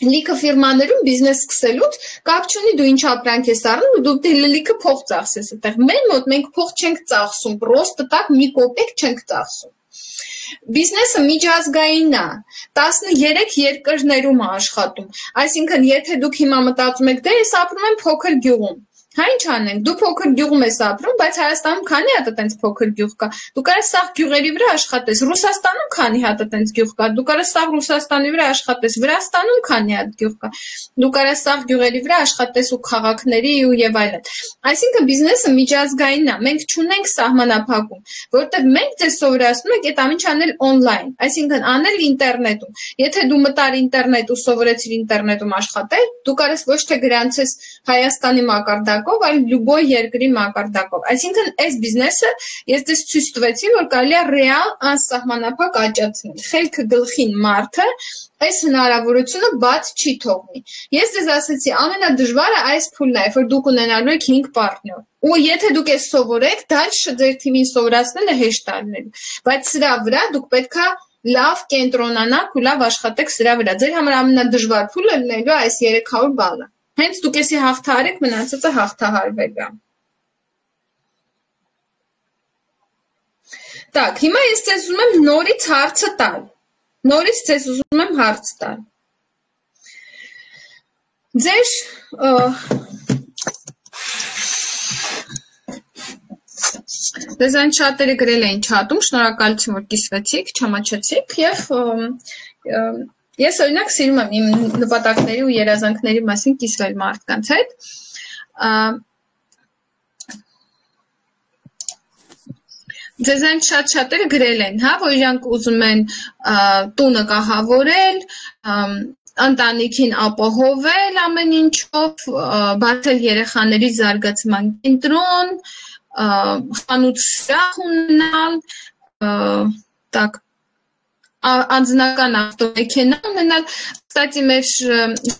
Լիքը ֆիրմաներում բիզնես սկսելուց կապ չունի դու ինչ ապրանք ես առնում ու դու լիքը փող ծախսես այդտեղ։ Մեր մոտ մենք փող չենք ծախսում, պրոստը տակ մի կոպեկ չենք ծախսում։ Բիզնեսը միջազգային է, 13 երկրներում է աշխատում։ Այսինքն, եթե դուք հիմա մտածում եք, դե ես ապրում եմ փոքր գյուղում, Հա ինչ անենք, դու փոքր գյուղում ես ապրում, բայց Հայաստանում քանի հատ այտենց փոքր գյուղ կա։ Դու կարես սաղ գյուղերի վրա աշխատես, Ռուսաստանում քանի հատ այտենց գյուղ կա։ Դու կարես սաղ Ռուսաստանի վրա աշխատես, Վրաստանում քանի հատ գյուղ կա։ Դու կարես սաղ գյուղերի վրա աշխատես ու քաղաքների ու եւ այլն։ Այսինքն բիզնեսը միջազգայինն է, մենք չունենք սահմանափակում, որովհետեւ մենք ձեզ սովորացնում ենք այդ ամենը անել on-line, այսինքն անել ինտերնետում։ Եթե դու մտար ինտերնետ ու սովորեցիր ինտերնետում աշխատել, դու կարես ոչ թե գրանցես Հայաստանի մակարդակով, այլ լյուբոյ երկրի մակարդակով։ Այսինքն այս բիզնեսը ես դες ցույց տվեցի, որ կարելի է ռեալ անսահմանափակ աճացնել։ Խելքը գլխին մարդը այս հնարավորությունը բաց չի թողնի։ Ես դες ասեցի, ամենադժվարը այս փուլն է, որ դուք ունենալու եք 5 պարտներ։ Ու եթե դուք այս սովորեք, դальше ձեր թիմին սովորացնելը հեշտ է լինելու։ Բայց սրա վրա դուք պետքա լավ կենտրոնանաք ու լավ աշխատեք սրա վրա։ Ձեր համար ամենադժվար փուլը լինելու է այս 300 բալը։ Հենց դուք էսի հաղթահարեք, մնացածը հաղթահարվելու է։ Так, հիմա ես ձեզ ուզում եմ նորից հարցը տալ։ Նորից ձեզ ուզում եմ հարց տալ։ Ձեր Ձեզ այն շատերը գրել էին չաթում, շնորհակալություն, որ կիսվեցիք, չամաչեցիք եւ ես օրինակ սիրում եմ իմ նպատակների ու երազանքների մասին կիսվել մարդկանց հետ։ Ձեզ այն շատերը գրել են, հա, որ իրանք ուզում են տունը կահավորել, ընտանիքին ապահովել ամեն ինչով, բացել երեխաների զարգացման կենտրոն, խանութ սրահ ունենալ, так, անձնական ավտոմեքենա ունենալ։ Կստати, մեր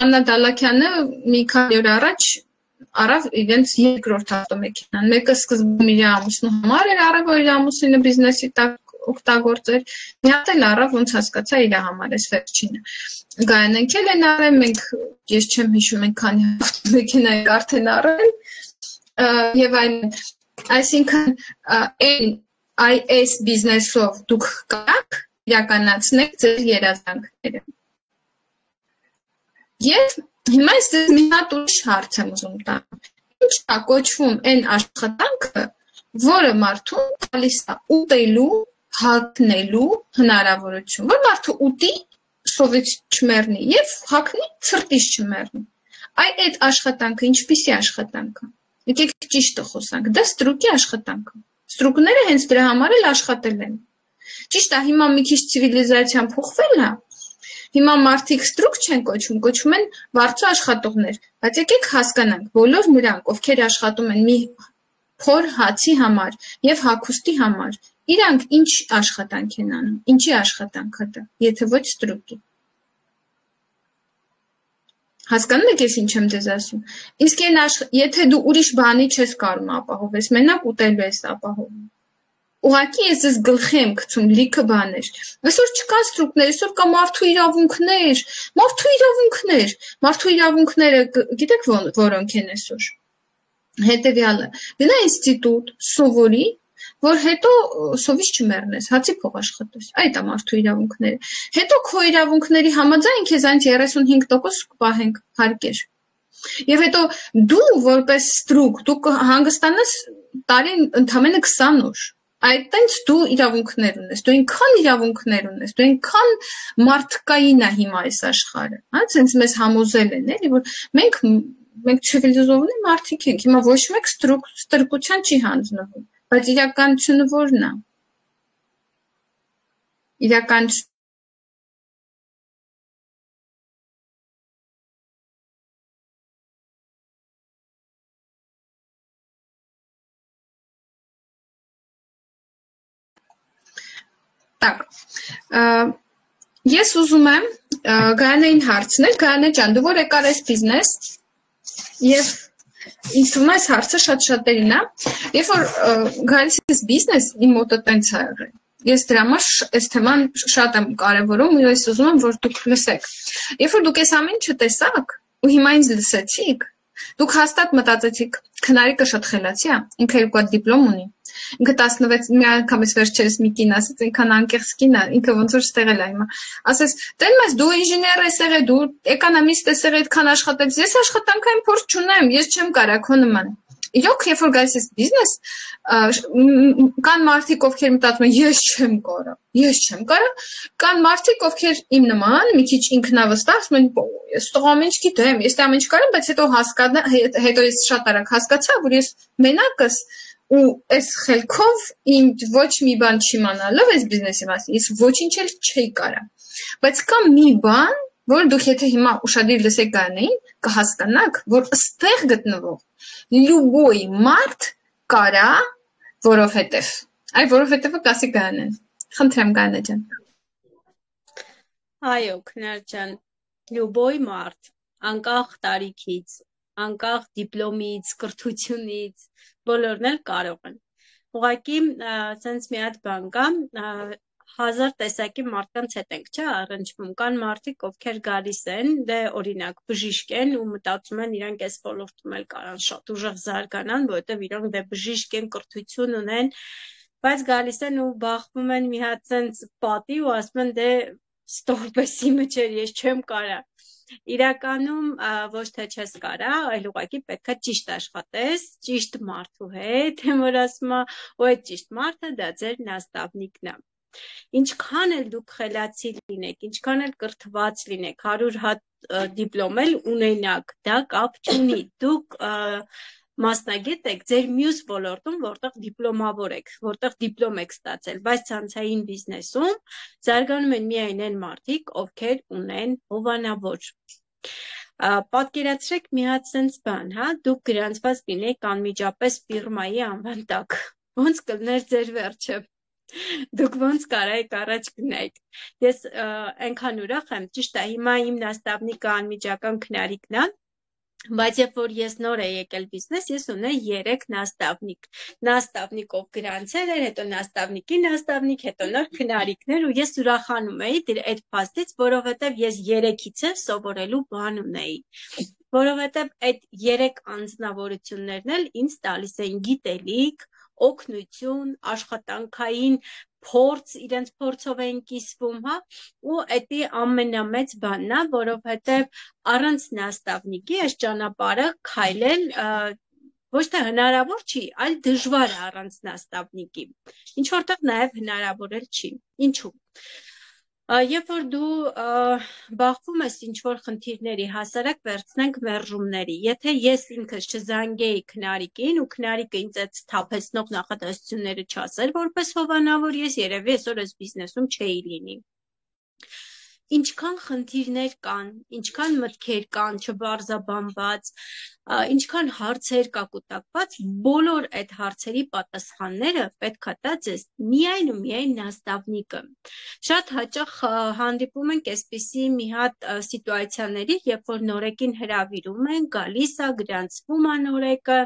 Աննա Դալաքյանը մի քանի օր առաջ առավ իրենց երկրորդ ավտոմեքենան։ Մեկը սկզբում իր ամուսնու համար էր առավ, որ իր ամուսինը բիզնեսի տակ օգտագործեր։ Մի հատ էլ առավ, ոնց հասկացա, իր համար էս վերջինը։ Գայանենքել են առել, մենք ես չեմ հիշում ենք քանի ավտոմեքենա եք արդեն առել եւ այլն։ Այսինքն այս բիզնեսով դուք կարաք իրականացնեք ձեր երազանքները։ Եվ հիմա ես մի հատ ուրիշ հարց եմ ուզում տալ։ Ինչ է կոչվում այն աշխատանքը, որը մարդուն տալիս է ուտելու, հագնելու հնարավորություն, որ մարդը ուտի, սովից չմեռնի եւ հագնի, ցրտից չմեռնի։ Այդ աշխատանքը ինչպիսի աշխատանք է։ Եկեք ճիշտը խոսանք, դա ստրուկի աշխատանք է։ Ստրուկները հենց դրա համար էլ աշխատել են։ Ճիշտ է, հիմա մի քիչ ցիվիլիզացիան փոխվել է։ Հիմա մարդիկ ստրուկ չեն կոչվում, կոչվում են վարձու աշխատողներ, բայց եկեք հասկանանք, բոլոր նրանք, ովքեր աշխատում են մի փոր հացի համար եւ հագուստի համար, իրանք ինչ աշխատանք են անում, ինչի աշխատանք է դա, եթե ոչ ստրուկի։ Հասկանում եք ես ինչ եմ ձեզ ասում։ Իսկ եթե դու ուրիշ բանի չես կարում ապահովես, մենակ ուտելու ես ապահովում։ Ուղղակի ես ձեզ գլխի եմ գցում լիքը բաներ։ Այսօր չկան ստրուկներ, այսօր կա մարդու իրավունքներ, մարդու իրավունքները գիտեք որոնք են այսօր։ Հետևյալը, գնա ինստիտուտ, սովորի, որ հետո սովից չմեռնես, հացի փող աշխատես։ Այդ է մարդու իրավունքները։ Հետո քո իրավունքների համաձայն քեզ այնց 35% կպահենք հարկեր։ Եվ հետո դու որպես ստրուկ, դու կհանգստանաս տարին ընդամենը 20 օր։ Այդտենց դու իրավունքներ ունես, դու այնքան իրավունքներ ունես, դու այնքան մարդկային է հիմա այս աշխարհը, հա, ցենց մեզ համոզել են, էլի, որ մենք չվիլիզովանի մարդիկ ենք, հիմա ոչ մեկ ստրկության չի հանձնվում, բայց իրականությունը ո՞րն է։ Իրականություն Так, ես ուզում եմ Գայանային հարցնել, Գայանե ջան, դու որ եկար այս բիզնես եւ ինձ թվում է այս հարցը շատ-շատերին է, երբ որ գալիս ես բիզնես, իմ մոտը տենց է եղել։ Ես դրա համար այս թեման շատ եմ կարևորում ու ես ուզում եմ, որ դուք լսեք։ Երբ որ դուք այս ամեն ինչը տեսաք ու հիմա ինձ լսեցիք, դուք հաստատ մտածեցիք, քնարիկը շատ խելացի է, ինքը 2 հատ դիպլոմ ունի։ Ինքը 16 մի անգամ էս վերջերս մի կին ասեց, այնքան անկեղծ կին է, ինքը ոնց որ ստեղել է հիմա։ Ասես, «Տեն դու ինժեներ ես եղել, դու էկոնոմիստ ես եղել, այդքան աշխատել, ես աշխատանքային փորձ չունեմ, ես չեմ կարա քո նման»։ իրոք երբ որ գալիս ես բիզնես, կան մարդիկ, ովքեր մտածում են, ես չեմ կարող, կան մարդիկ, ովքեր իմ նման, մի քիչ ինքնավստահ, ասում են, ես ստող ամեն ինչ գիտեմ, ես ամեն ինչ կարեմ, բայց հետո ես շատ արագ հասկացա, որ ես մենակս ու այս խելքով իմ ոչ մի բան չիմանալով այս բիզնեսի մասին, ես ոչինչ էլ չի կարա։ Բայց կա մի բան, որ դուք եթե հիմա ուշադիր լսեք գանեին, կհասկանաք, որ ստեղ գտնվող լյուբոյ մարդ կարա, որովհետև կասի Գանեն։ Խնդրեմ Գանե ջան։ Այո, Քնար ջան, լյուբոյ մարդ, անկախ տարիքից, անկախ դիպլոմից, կրթությունից, բոլորն էլ կարող են։ Ուղղակի, սենց մի հատ բան կա, 1000 տեսակի մարդկանց հետ ենք, չէ, առնչվում, կան մարդիկ, ովքեր գալիս են, դե օրինակ բժիշկ են ու մտածում են իրանք այս ոլորտում էլ կարան շատ ուժեղ զարգանան, որովհետև իրանք դե բժիշկ են, կրթություն ունեն, բայց գալիս են ու բախվում են մի հատ սենց պատի ու ասում են դե ստորպես իմը չէր, ես չեմ կարա։ Իրականում ոչ թե չես կարա, այլ ուղղակի պետք է ճիշտ աշխատես, ճիշտ մարդու հետ, որ ասում է, ու այդ ճիշտ մարդը դա ձեր նաստավնիկն է։ Ինչքան էլ դուք խելացի լինեք, ինչքան էլ կրթված լինեք, 100 հատ դիպլոմ էլ ունենաք, դա կապ չունի, դուք մասնագետ եք ձեր մյուս ոլորտում, որտեղ դիպլոմավոր եք, որտեղ դիպլոմ եք ստացել, բայց ցանցային բիզնեսում զարգանում են միայն այն մարդիկ, ովքեր ունեն հովանավոր։ Պատկերացրեք մի հատ սենց բան, հա, դուք գրանցված լինեք անմիջապես ֆիրմայի անվան տակ, ոնց կլներ ձեր վերջը։ Դուք ոնց կարայիք առաջ գնայիք։ Ես այնքան ուրախ եմ, ճիշտ է, հիմա իմ նաստավնիկը անմիջական Քնարիկն է, բայց երբ որ ես նոր եմ եկել բիզնես, ես ունեի 3 նաստավնիկ։ Նաստավնիկով գրանցել էր, հետո նաստավնիկի նաստավնիկ, հետո նոր Քնարիկներ ու ես ուրախանում էի այդ փաստից, որովհետև ես 3-ից էլ սովորելու բան ունեի։ Որովհետև այդ 3 անձնավորություններն էլ ինձ տալիս էին գիտելիք, օգնություն, աշխատանքային փորձ, իրենց փորձով էին կիսվում, հա, ու էդի ամենամեծ բանն է, որովհետև առանց նաստավնիկի այս ճանապարհը քայլել ոչ թե հնարավոր չի, այլ դժվար է առանց նաստավնիկի։ Ինչ որտեղ նաև հնարավոր էլ չի։ Ինչու՞։ Երբ որ դու բախվում ես ինչ-որ խնդիրների, հասարակ վերցնենք մերժումների, եթե ես ինքս չզանգեի Քնարիկին ու Քնարիկը ինձ այդ թափեցնող նախադասությունները չասեր, որպես հովանավոր ես երևի այսօր այս բիզնեսում չէի լինի։ Ինչքան խնդիրներ կան, ինչքան մտքեր կան, չբարձաբանված, ինչքան հարցեր կա կուտակված, բոլոր այդ հարցերի պատասխանները պետք է տա ձեզ միայն ու միայն նաստավնիկը։ Շատ հաճախ հանդիպում ենք այսպիսի մի հատ սիտուացիաների, երբ որ նորեկին հրավիրում են, գալիս է, գրանցվում է նորեկը,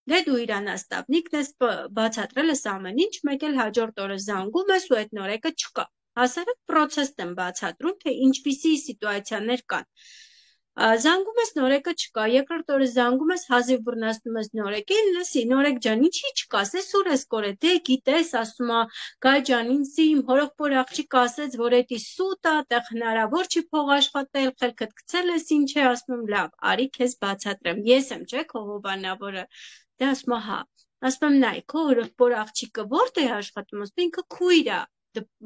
դե դու իր նաստավնիկն ես, բացատրել ես ամեն ինչ, մեկ էլ հաջորդ օրը զանգում ես ու այդ նորեկը չկա։ Հասարակ պրոցեսն եմ բացատրում, թե ինչպիսի սիտուացիաներ կան։ Զանգում ես նորեկը չկա, երկրորդ օրը զանգում ես, հազիվ բռնացնում ես նորեկին, լսի, նորեկ ջան, ինչի չկաս, այս ուր ես կորե, դե գիտես, ասում է, գայ ջան, ինձ իմ հորեղբոր աղջիկը ասեց, որ էդի սուտ է, տեղ հնարավոր չի փող աշխատել, խելքդ գցել ես, ինչ է, ասում եմ, լավ, արի քեզ բացատրեմ, ես եմ, չէ, քո հովանավորը, դե ասում է, հա, ասում եմ, նայ, քո հորեղբոր աղջիկը որտե՞ղ է աշխատում, ասում ինքը քույր է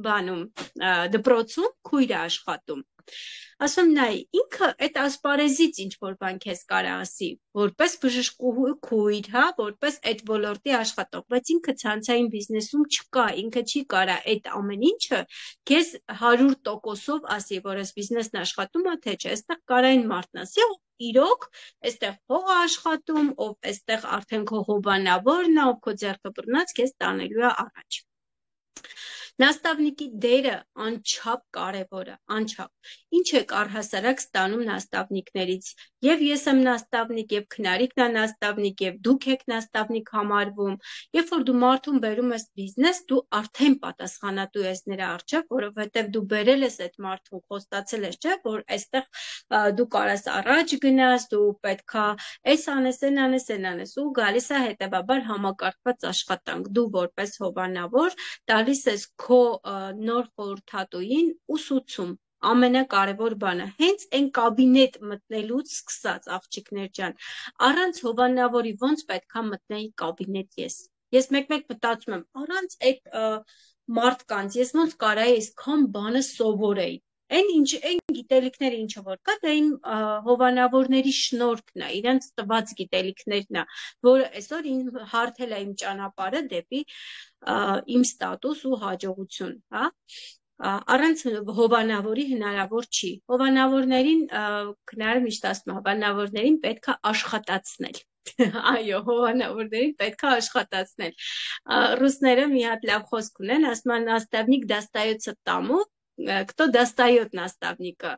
բանում, դպրոցում քույր է աշխատում։ Ասում նայ, ինքը այդ ասպարեզից ինչ-որ բան քեզ կարա ասի, որպես բժշկուհու քույր, հա, որպես այդ ոլորտի աշխատող, բայց ինքը ցանցային բիզնեսում չկա, ինքը չի կարա այդ ամեն ինչը քեզ 100%-ով ասի, որ այս բիզնեսն աշխատում է, թե չէ, այստեղ կարա այն մարդն ասի, իրոք, այստեղ փող է աշխատում, ով այստեղ արդեն քո հովանավորն է, ով քո ձեռքը բռնած քեզ տանելու է առաջ։ Նաստավնիկի դերը անչափ կարևոր է, անչափ։ Ինչ եք առհասարակ ստանում նաստավնիկներից։ Եվ ես եմ նաստավնիկ, եւ Քնարիկն է նաստավնիկ, եւ դուք եք նաստավնիկ համարվում։ Երբ որ դու մարդուն բերում ես բիզնես, դու արդեն պատասխանատու ես նրա առջև, որովհետեւ դու բերել ես այդ մարդուն, խոստացել ես, չէ՞, որ այստեղ դու կարաս առաջ գնաս, դու պետքա այս անես, այն անես, այն անես, ու գալիս է հետեւաբար համակարգված աշխատանք։ Դու որպես հովանավոր տալիս ես քո նոր խորհրդատուին ուսուցում, ամենակարևոր բանը, հենց այն կաբինետ մտնելուց սկսած, աղջիկներ ջան, առանց հովանավորի ոնց պետքա մտնեի կաբինետ ես։ Ես մեկ-մեկ մտածում եմ, առանց այդ մարդկանց, ես ոնց կարայի այսքան բանը սովորեի։ Այն գիտելիքները ինչը որ կա, դա իմ հովանավորների շնորհքն է, իրենց տված գիտելիքներն է, որը այսօր հարթել է իմ ճանապարհը դեպի իմ ստատուս ու հաջողություն, հա։ Առանց հովանավորի հնարավոր չի։ Հովանավորներին, քնարը միշտ ասում է, հովանավորներին պետք է աշխատացնել։ Այո, հովանավորներին պետք է աշխատացնել։ Ռուսները մի հատ լավ խոսք ունեն, ասում են наставник достается тому, кто достает наставника։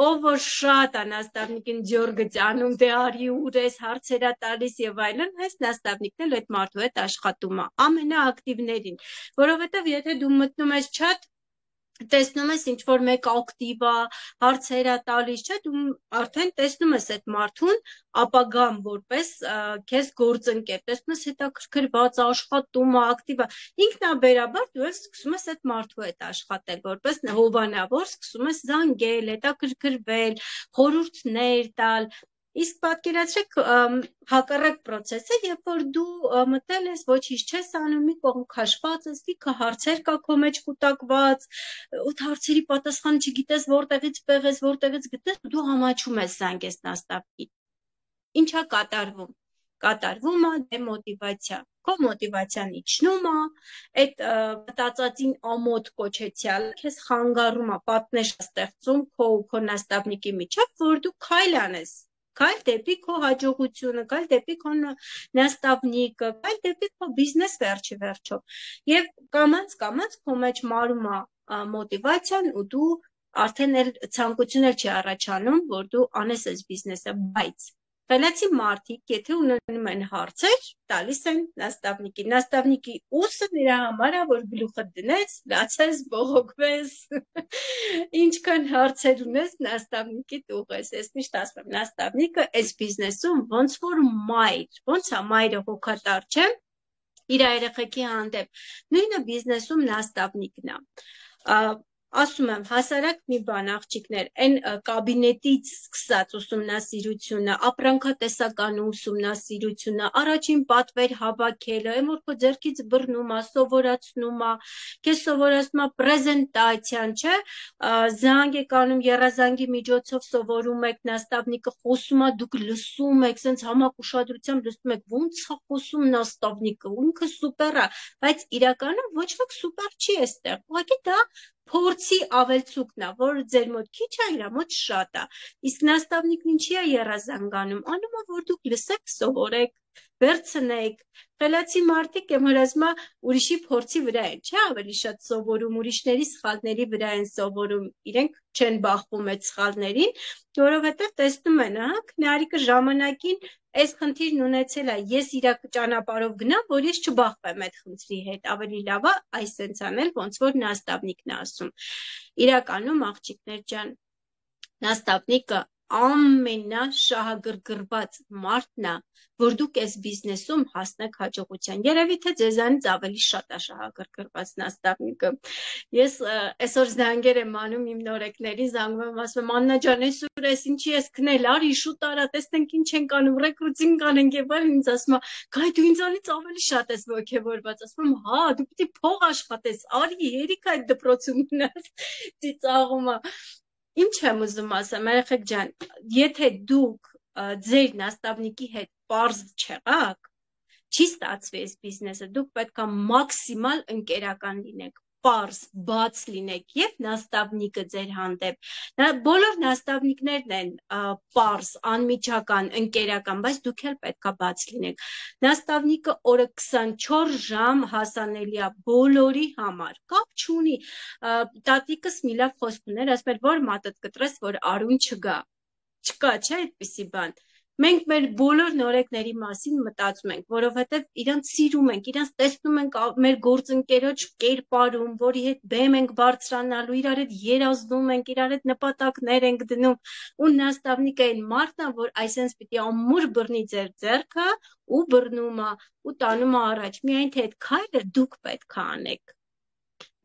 Ով որ շատ է nastavnikin դյորգից անում, դե արի ուր ես, հարցերա տալիս եւ այլն, հենց nastavnikն էլ այդ մարդու հետ աշխատում է, ամենաակտիվներին, որովհետեւ եթե դու մտնում ես chat, տեսնում ես ինչ որ մեկ ակտիվ է, հարցեր է տալիս, չէ, դու արդեն տեսնում ես այդ մարդուն ապագան որպես քեզ գործընկեր, տեսնում ես հետաքրքրված աշխատում է, ակտիվ է, ինքնաբերաբար դու էլ սկսում ես այդ մարդու հետ աշխատել, որպես հովանավոր սկսում ես զանգել, հետաքրքրվել, խորհուրդներ տալ։ Իսկ պատկերացրեք հակառակ process-ը, երբ որ դու մտել ես, ոչինչ չես անում, մի կողմ քաշված ես, լիքը հարցեր կա քո մեջ կուտակված, ու հարցերի պատասխանը չգիտես որտեղից պեղես, որտեղից գտես, դու ամաչում ես զանգես nastavnik-ին։ Ինչա կատարվում։ Կատարվում է դեմոտիվացիա։ Քո մոտիվացիան իջնում է, այդ մտածածին ամոթ կոչեցյալ քեզ խանգարում է, պատնեշ ստեղծում քո ու քո nastavnik-ի միջև, որ դու քայլ անես։ Քայլ դեպի քո հաջողությունը, քայլ դեպի քո nastavnik-ը, քայլ դեպի քո բիզնես վերջի վերջո։ Եվ կամած քո մեջ մարում է մոտիվացիան ու դու արդեն էլ ցանկություն չի առաջանում, որ դու անես այս բիզնեսը, բայց խելացի մարդիկ, եթե ունենում են հարցեր, տալիս են nastavnik-ին։ Nastavnik-ի ուսը նրա համար է, որ գլուխը դնես, լացես, բողոքվես, ինչքան հարցեր ունես, nastavnik-իդ ուղես։ Ես միշտ ասում եմ, nastavnik-ը այս բիզնեսում ոնց որ մայր, ոնց է մայրը հոգատար, չէ՞, իր երեխեքի հանդեպ, նույնը բիզնեսում nastavnik-ն է։ Ասում եմ, հասարակ մի բան, աղջիկներ, այն կաբինետից սկսած ուսումնասիրությունը, ապրանքատեսական ուսումնասիրությունը, առաջին պատվեր հավաքելը, այն որ քո ձեռքից բռնում է, սովորացնում է, քեզ սովորացնում է պրեզենտացիան, չէ՞, զանգ եք անում, եռազանգի միջոցով սովորում եք, nastavnik-ը խոսում է, դուք լսում եք, sense համակ ուշադրությամբ լսում եք, ոնց է խոսում nastavnik-ը, ինքը սուպեր է, բայց իրականում ոչ ոք սուպեր չի այստեղ, ուղղակի դա փորձի ավելցուկն է, որ ձեր մոտ քիչ է, իր մոտ շատ է։ Իսկ nastavnik-ն ինչի է եռազանգանում, անում է, որ դուք լսեք, սովորեք, վերցնեք։ Խելացի մարդիկ ասում են, ուրիշի փորձի վրա են, չէ՞, ավելի շատ սովորում, ուրիշների սխալների վրա են սովորում, իրենք չեն բախվում այդ սխալներին, որովհետև տեսնում են, հա, քնարիկը ժամանակին այս խնդիրն ունեցել է, ես իր ճանապարհով գնամ, որ ես չբախվեմ այդ խնդրի հետ, ավելի լավ է այսպես անել, ոնց որ nastavnik-ն է ասում։ Իրականում աղջիկներ ջան, nastavnik-ը ամենաշահագրգռված մարդն է, որ դուք այս բիզնեսում հասնեք հաջողության։ Երևի թե ձեզանից ավելի շատ է շահագրգռված nastavnik-ը։ Ես այսօր զանգեր եմ անում իմ նորեկներին, զանգում եմ, ասում եմ, Աննա ջան, այսօր ես ինչի ես քնել, արի շուտ արա, տեսնենք ինչ ենք անում, ռեկրուտինգ անենք եւ այլն, ինձ ասում է, գայ դու ինձանից ավելի շատ ես ոգևորված, ասում եմ, հա, դու պիտի փող աշխատես, արի, երիք այդ դպրոցում գնաս, ծիծաղում է։ Ինչ եմ ուզում ասեմ, երեխեք ջան, եթե դուք ձեր nastavnik-ի հետ պարզ չեղաք, չի ստացվի այս բիզնեսը, դուք պետք է մաքսիմալ ընկերական լինեք, պարզ, բաց լինեք եւ nastavnik-ը ձեր հանդեպ։ Բոլոր nastavnik-ներն են պարզ, անմիջական, ընկերական, բայց դուք էլ պետք է բաց լինեք։ Nastavnik-ը օրը 24 ժամ հասանելի է բոլորի համար։ Կապ չունի։ Տատիկս մի լավ խոսք ուներ, ասում էր, որ մատդ կտրես, որ արուն չգա։ Չկա, չէ՞ այդպիսի բան։ Մենք մեր բոլոր նորեկների մասին մտածում ենք, որովհետև իրանց սիրում ենք, իրանց տեսնում ենք մեր գործընկերոջ կերպարում, որի հետ բեմ ենք բարձրանալու, իրար հետ երազնում ենք, իրար հետ նպատակներ ենք դնում, ու nastavnik-ը այն մարդն է, որ այսպես պիտի ամուր բռնի ձեր ձեռքը ու բռնում է ու տանում է առաջ, միայն թե այդ քայլը դուք պետք է անեք։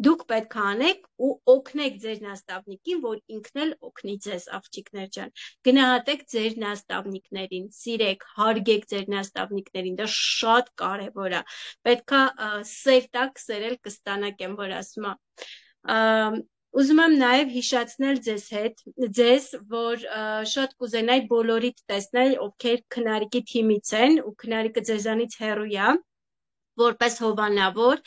Դուք պետք է անեք ու օգնեք ձեր նաստավնիկին, որ ինքն էլ օգնի ձեզ, աղջիկներ ջան։ Գնահատեք ձեր նաստավնիկներին, սիրեք, հարգեք ձեր նաստավնիկներին, դա շատ կարևոր է։ Պետք է սեր տակ, սերել կստանաք եմ, որ ասում եմ։ Ուզում եմ նաև հիշացնել ձեզ, որ շատ կուզենայի բոլորիդ տեսնել, ովքեր քնարիկի թիմից են, ու քնարիկը ձեզանից հեռու է, որպես հովանավոր,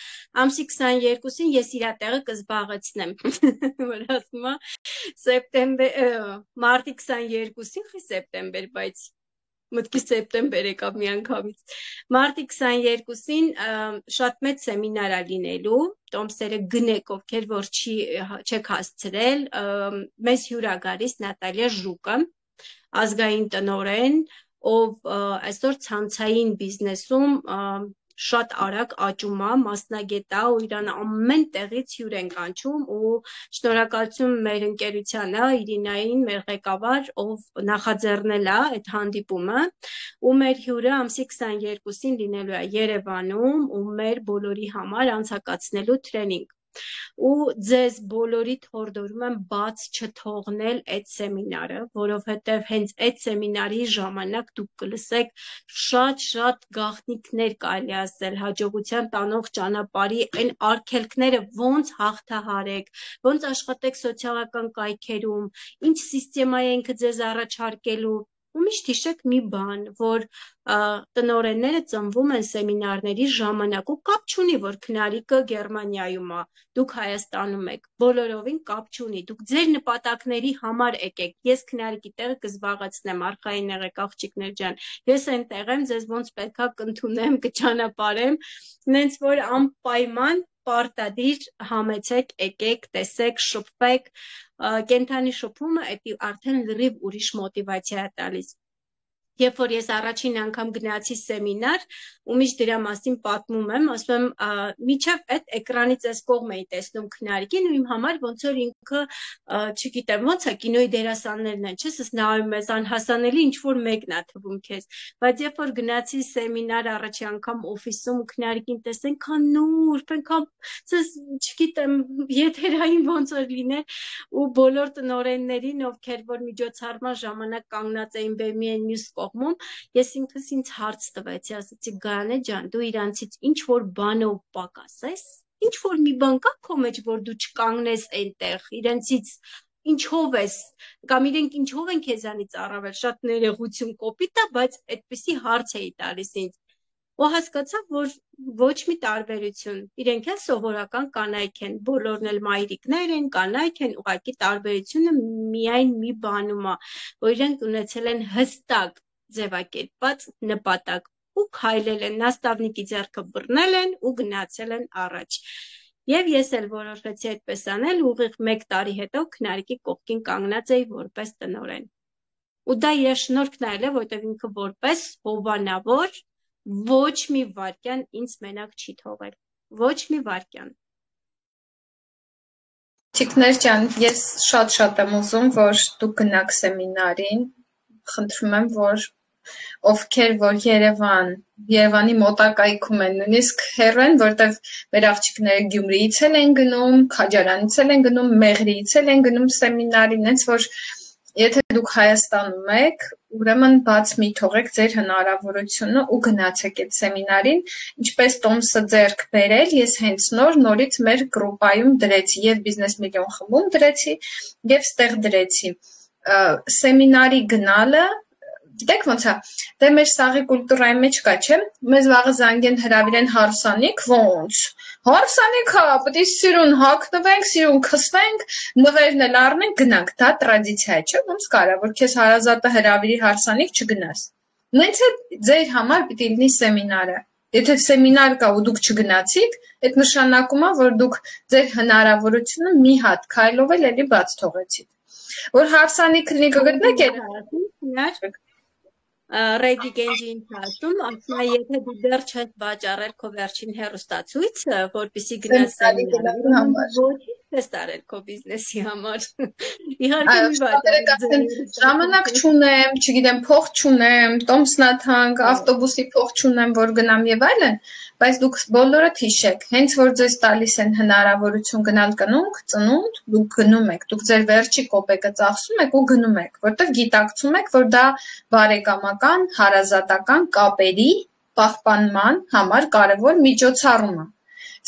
ամսի 22-ին ես իր տեղը կզբաղեցնեմ, որ ասում մարտի 22-ին խի սեպտեմբեր, բայց մտքի սեպտեմբեր եկավ միանգամից։ Մարտի 22-ին շատ մեծ սեմինար է լինելու, տոմսերը գնեք, ովքեր որ չեք հասցրել, մեզ հյուր ա գալիս Նատալիա Ժուկը, ազգային տնօրեն, ով այսօր ցանցային բիզնեսում շատ արագ աճում է, մասնագետ է ու իրան ամեն տեղից հյուր են կանչում ու շնորհակալություն մեր ընկերությանը, Իրինային, մեր ղեկավար, ով նախաձեռնել է այդ հանդիպումը ու մեր հյուրը ամսի 22-ին լինելու է Երևանում ու մեր բոլորի համար անցկացնելու տրեյնինգ։ Ու ձեզ բոլորիդ հորդորում եմ բաց չթողնել այդ սեմինարը, որովհետև հենց այդ սեմինարի ժամանակ դուք կլսեք շատ գաղտնիքներ կարելի ասել, հաջողության տանող ճանապարհի այն արգելքները ոնց հաղթահարեք, ոնց աշխատեք սոցիալական կայքերում, ինչ սիստեմա է ինքը ձեզ առաջարկելու։ Ու միշտ հիշեք մի բան, որ տնօրենները ծնվում են սեմինարների ժամանակ ու կապ չունի, որ քնարիկը Գերմանիայում է, դուք Հայաստանում եք, բոլորովին կապ չունի, դուք ձեր նպատակների համար եկեք, ես քնարիկի տեղը կզբաղեցնեմ, արխային եղեք աղջիկներ ջան, ես այնտեղ եմ, ձեզ ոնց պետքա կընդունեմ, կճանապարհեմ, նենց որ անպայման պարտադիր համեցեք, եկեք, տեսեք, շփվեք, կենթանի շփումը դա արդեն լրիվ ուրիշ մոտիվացիա է տալիս։ Երբ որ ես առաջին անգամ գնացի սեմինար, ու միշտ դրա մասին պատմում եմ, ասում եմ, միջև այդ էկրանից այս կողմ էի տեսնում քնարիկին ու իմ համար ոնց որ ինքը, չգիտեմ, ոնց է կինոյի դերասաններն են, չես նայում ես անհասանելի ինչ որ մեկն է թվում քեզ, բայց երբ որ գնացի սեմինար առաջի անգամ օֆիսում ու քնարիկին տեսա, այնքան նուրբ, այնքան, չգիտեմ, եթերային ոնց որ լիներ ու բոլոր տնօրեններին, ովքեր որ միջոցառման ժամանակ կանգնած էին բեմի այն մյուս կողմում, ես ինքս ինձ հարց տվեցի, ասացի Գայանե ջան, դու իրանցից ինչ որ բանով պակասես, ինչ որ մի բան կա քո մեջ, որ դու չկանգնես այնտեղ, իրենցից ինչով ես, կամ իրենք ինչով են քեզանից առավել, շատ ներողություն կոպիտ է, բայց այդպիսի հարց էի տալիս ինձ։ Ու հասկացա, որ ոչ մի տարբերություն, իրենք էլ սովորական կանայք են, բոլորն էլ մայրիկներ են, կանայք են, ուղղակի տարբերությունը միայն մի բանում է, որ իրենք ունեցել են հստակ ձևակերպված նպատակ ու քայլել են, նաստավնիկի ձեռքը բռնել են ու գնացել են առաջ։ Եվ ես էլ որոշեցի այդպես անել, ուղիղ 1 տարի հետո քնարիկի կողքին կանգնած էի որպես տնօրեն։ Ու դա իր շնորհքն է, որտեղ ինքը որպես հովանավոր ոչ մի վարքյան ինձ մենակ չի թողել, ոչ մի վարքյան։ Չիկներ ջան, ես շատ եմ ուզում, որ դուք գնաք սեմինարին, խնդրում եմ, որ ովքեր որ Երևանի մոտակայքում են, նույնիսկ հեռու են, որտեղ մեր աղջիկները Գյումրիից են գնում, Քաջարանից են գնում, Մեղրիից են գնում սեմինարին, հենց որ եթե դուք Հայաստանում եք, ուրեմն բաց մի թողեք ձեր հնարավորությունը ու գնացեք այդ սեմինարին, ինչպես Տոմսը ձեռք բերել, ես հենց նորից մեր գրուպայում դրեցի եւ Business Million խմբում դրեցի եւ ստեղ դրեցի։ Սեմինարի գնալը, գիտեք ոնց է, դե մեր սաղի կուլտուրայի մեջ կա, չէ՞, մեզ վաղը զանգեն հրավիրեն հարսանիք, ոնց։ Հարսանիք հա, պետք է սիրուն հագնվենք, սիրուն քսվենք, նվերն էլ առնենք, գնանք, դա տրադիցիա է, չէ՞, ոնց կարա, որ քեզ հարազատը հրավիրի հարսանիք չգնաս։ Նույնց է ձեր համար պիտի լինի սեմինարը։ Եթե սեմինար կա ու դուք չգնացիք, այդ նշանակում է, որ դուք ձեր հնարավորությունը մի հատ քայլով էլ էլի բաց թողեցիք։ Որ հարսանիք լինի կգտնեք այդ Ռեդի Գենջի ընթացքում, ասում է, եթե դու դեռ չես վաճառել քո վերջին հեռուստացույցը, որպեսզի գնաս սեմինարը, ես տարել քո բիզնեսի համար։ Իհարկե մի վատ է։ Ժամանակ չունեմ, չգիտեմ, փող չունեմ, տոմսնաթանկ, ավտոբուսի փող չունեմ, որ գնամ եւ այլն, բայց դուք բոլորդ հիշեք, հենց որ ձեզ տալիս են հնարավորություն գնալ կնունք, ծնունդ, դուք գնում եք, դուք ձեր վերջի կոպեկը ծախսում եք ու գնում եք, որտեղ գիտակցում եք, որ դա բարեկամական, հարազատական կապերի պահպանման համար կարևոր միջոցառում է։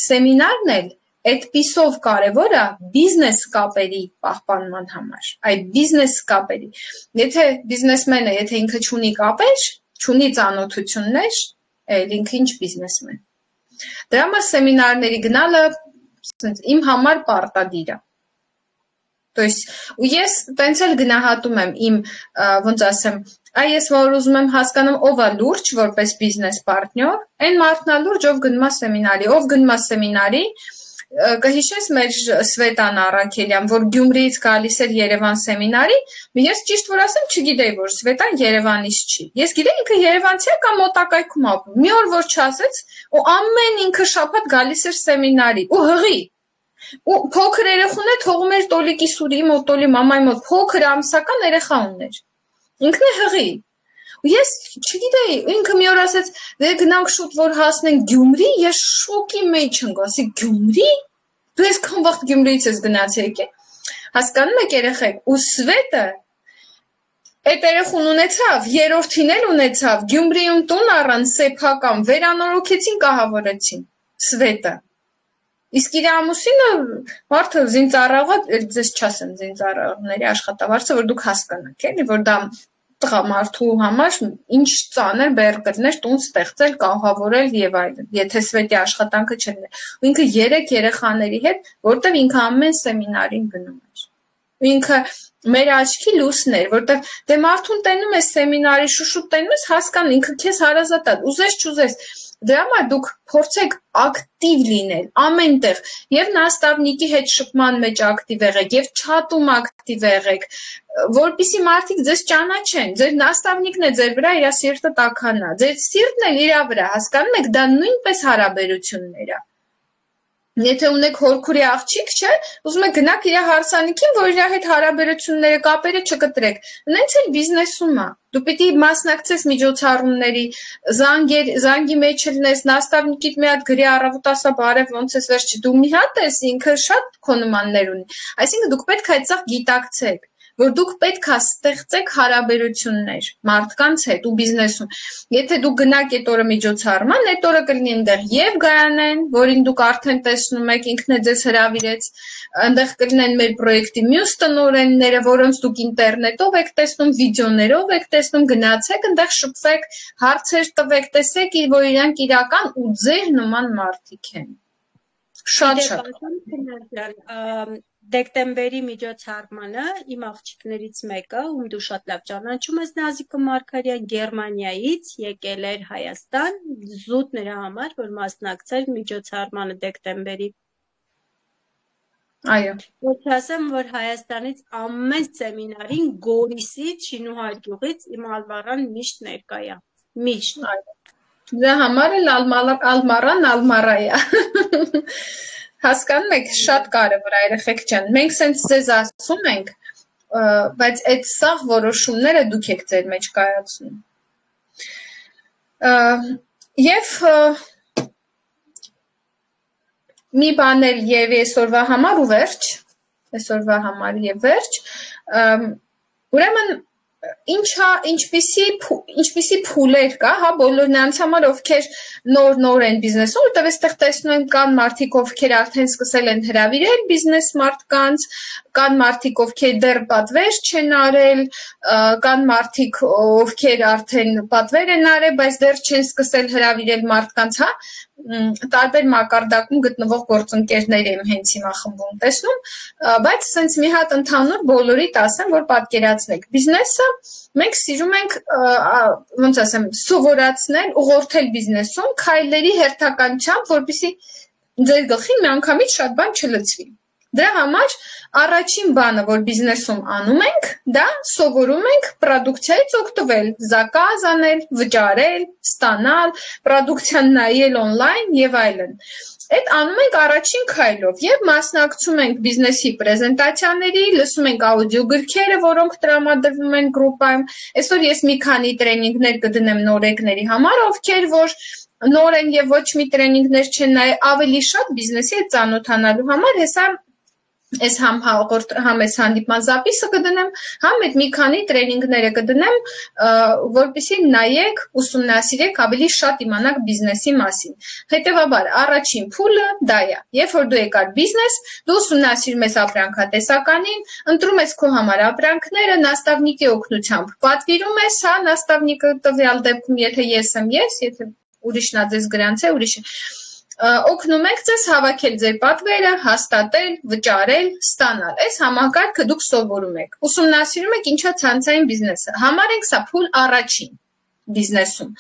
Սեմինարն էլ այդպիսով կարևոր է բիզնես կապերի պահպանման համար, այդ բիզնես կապերի։ Եթե բիզնեսմենը, եթե ինքը չունի կապեր, չունի ծանոթություններ, այլ ինքը ինչ բիզնեսմեն։ Դրա համար սեմինարների գնալը իմ համար պարտադիր է։ То есть ու ես տենց էլ գնահատում եմ իմ, ոնց ասեմ, ես որ ուզում եմ հասկանամ ով է լուրջ որպես բիզնես պարտներ, այն մարդն է լուրջ, ով գնում է սեմինարի, ով գնում է սեմինարի, կհիշես մեր Սվետան Առաքելյան, որ Գյումրիից գալիս էր Երևան սեմինարի, ես ճիշտ որ ասեմ, չգիտեի, որ Սվետան Երևանից չի։ Ես գիտեի ինքը երևանցի է կամ մոտակայքում ապրում։ Մի օր որ չասեց, ու ամեն ինքը շաբաթ գալիս էր սեմինարի, ու հղի։ Ու փոքր երեխուն է թողում էր տոլիկի սուրի մոտ, տոլի մամայի մոտ, փոքր ամսական երեխա ուներ։ Ինքն է հղի։ Ու ես չգիտեի, ինքը մի օր ասեց, դե գնանք շուտ որ հասնենք Գյումրի, ես շոկի մեջ եմ, ասի Գյումրի։ Դու այսքան վաղ Գյումրիից ես գնացել եկե։ Հասկանում եք երեխեք, ու Սվետը այդ երեխուն ունեցավ, երրորդին էլ ունեցավ, Գյումրիում տուն առան սեփական, վերանորոգեցին, կահավորեցին Սվետը։ Իսկ իր ամուսինը մարդը զինծառայող է, ձեզ չասեմ զինծառայողների աշխատավարձը, որ դուք հասկանաք, էլի, որ դա տղամարդու համար ինչ ծանր բեռ կրներ տուն ստեղծել, կահավորել եւ այլն, եթե Սվետի աշխատանքը չլիներ։ Ու ինքը 3 երեխաների հետ, որտեվ ինքը ամեն սեմինարին գնում էր։ Ու ինքը մեր աչքի լուսն էր, որտեվ դե մարդուն տենում ես սեմինարի, շուշուտ տենում ես, հասկան ինքը քեզ հարազատ է, ուզես չուզես։ Դրա համար դուք փորձեք ակտիվ լինել ամենտեղ, եւ նաստավնիկի հետ շփման մեջ ակտիվ եղեք, եւ չաթում ակտիվ եղեք, որպեսզի մարդիկ ձեզ ճանաչեն, ձեր նաստավնիկն է ձեր վրա, իր սիրտը տաքանա, ձեր սիրտն էլ իր վրա, հասկանում եք, դա նույնպես հարաբերություններ է։ Եթե ունեք հորքուրի աղջիկ, չէ, ուզում եք գնաք իր հարսանիքին, որ իր հետ հարաբերությունները, կապերը չկտրեք։ Նենց էլ բիզնեսում է։ Դու պիտի մասնակցես միջոցառումների, զանգի մեջ լինես, նաստավնիկիդ մի հատ գրի առավոտ ասա բարև ոնց ես վերջի, դու մի հատ ես, ինքը շատ քո նմաններ ունի։ Այսինքն դուք պետք է այդ սաղ գիտակցեք, որ դուք պետք է ստեղծեք հարաբերություններ մարդկանց հետ ու բիզնեսում։ Եթե դուք գնաք այդ օրը միջոցառման, այդ օրը կլինի այնտեղ եւ Գայանեն, որին դուք արդեն տեսնում եք, ինքն է ձեզ հրավիրեց, այնտեղ կլինեն մեր պրոյեկտի մյուս տնօրենները, որոնց դուք ինտերնետով եք տեսնում, վիդեոներով եք տեսնում, գնացեք, այնտեղ շփվեք, հարցեր տվեք, տեսեք, որ իրանք իրական ու ձեր նման մարդիկ են։ Շատ Դեկտեմբերի միջոցառմանը իմ աղջիկներից մեկը, ում դու շատ լավ ճանաչում ես, Նազիկը Մարգարյան, Գերմանիայից եկել էր Հայաստան, զուտ նրա համար, որ մասնակցեր միջոցառմանը դեկտեմբերի։ Այո։ Ոչ ասեմ, որ Հայաստանից ամեն սեմինարին Գորիսից, Շինուհար գյուղից իմ Ալմարան միշտ ներկա է։ Միշտ։ Դրա համար էլ Ալմարան է։ Հասկանում եք, շատ կարևոր է երեխեք ջան։ Մենք սենց ձեզ ասում ենք, բայց այդ սաղ որոշումները դուք եք ձեր մեջ կայացնում։ Եվ մի բան էլ եւ այսօրվա համար ու վերջ, այսօրվա համար եւ վերջ, ուրեմն ինչպիսի փուլեր կա, հա, բոլոր նրանց համար, ովքեր նոր են բիզնեսում, որտեղ այստեղ տեսնում են կան մարդիկ, ովքեր արդեն սկսել են հրավիրել բիզնես մարդկանց, կան մարդիկ, ովքեր դեռ պատվեր չեն արել, կան մարդիկ, ովքեր արդեն պատվեր են արել, բայց դեռ չեն սկսել հրավիրել մարդկանց, հա, տարբեր մակարդակում գտնվող գործընկերներ եմ հենց հիմա խմբում տեսնում, բայց սենց մի հատ ընդհանուր բոլորիդ ասեմ, որ պատկերացնեք, բիզնեսը մենք սիրում ենք, ոնց ասեմ, սովորացնել, ուղղորդել բիզնեսում քայլերի հերթականությամբ, որպեսզի ձեր գլխին միանգամից շատ բան չլցվի։ Դրա համար առաջին բանը, որ բիզնեսում անում ենք, դա սովորում ենք պրոդուկցիայից օգտվել, զակազ անել, վճարել, ստանալ, պրոդուկցիան նայել on-line եւ այլն։ Այդ անում ենք առաջին քայլով եւ մասնակցում ենք բիզնեսի պրեզենտացիաների, լսում ենք աուդիո գրքերը, որոնք տրամադրվում են գրուպայում։ Այսօր ես մի քանի տրեյնինգներ կդնեմ նորեկների համար, ովքեր որ նոր են եւ ոչ մի տրեյնինգներ չեն նայ ավելի շատ բիզնեսի հետ ծանոթանալու համար, հեսա Ես համ այս հանդիպման զապիսը կդնեմ, համ այդ մի քանի տրեյնինգները կդնեմ, որպեսզի նայեք, ուսումնասիրեք, ավելի շատ իմանաք բիզնեսի մասին։ Հետևաբար, առաջին փուլը դա է։ Երբ որ դու եկար բիզնես, դու ուսումնասիրում ես ապրանքատեսականին, ընտրում ես քո համար ապրանքները, նաստավնիկի օգնությամբ պատվիրում ես, հա, նաստավնիկը տվյալ դեպքում, եթե ես եմ ես, եթե ուրիշն ա ձեզ գրանցե, ուրիշը օգնում եք ձեզ հավաքել ձեր պատվերը, հաստատել, վճարել, ստանալ։ Այս համակարգը դուք սովորում եք։ Ուսումնասիրում եք ինչա ցանցային բիզնեսը։ Համարենք սա փուլ առաջին բիզնեսում։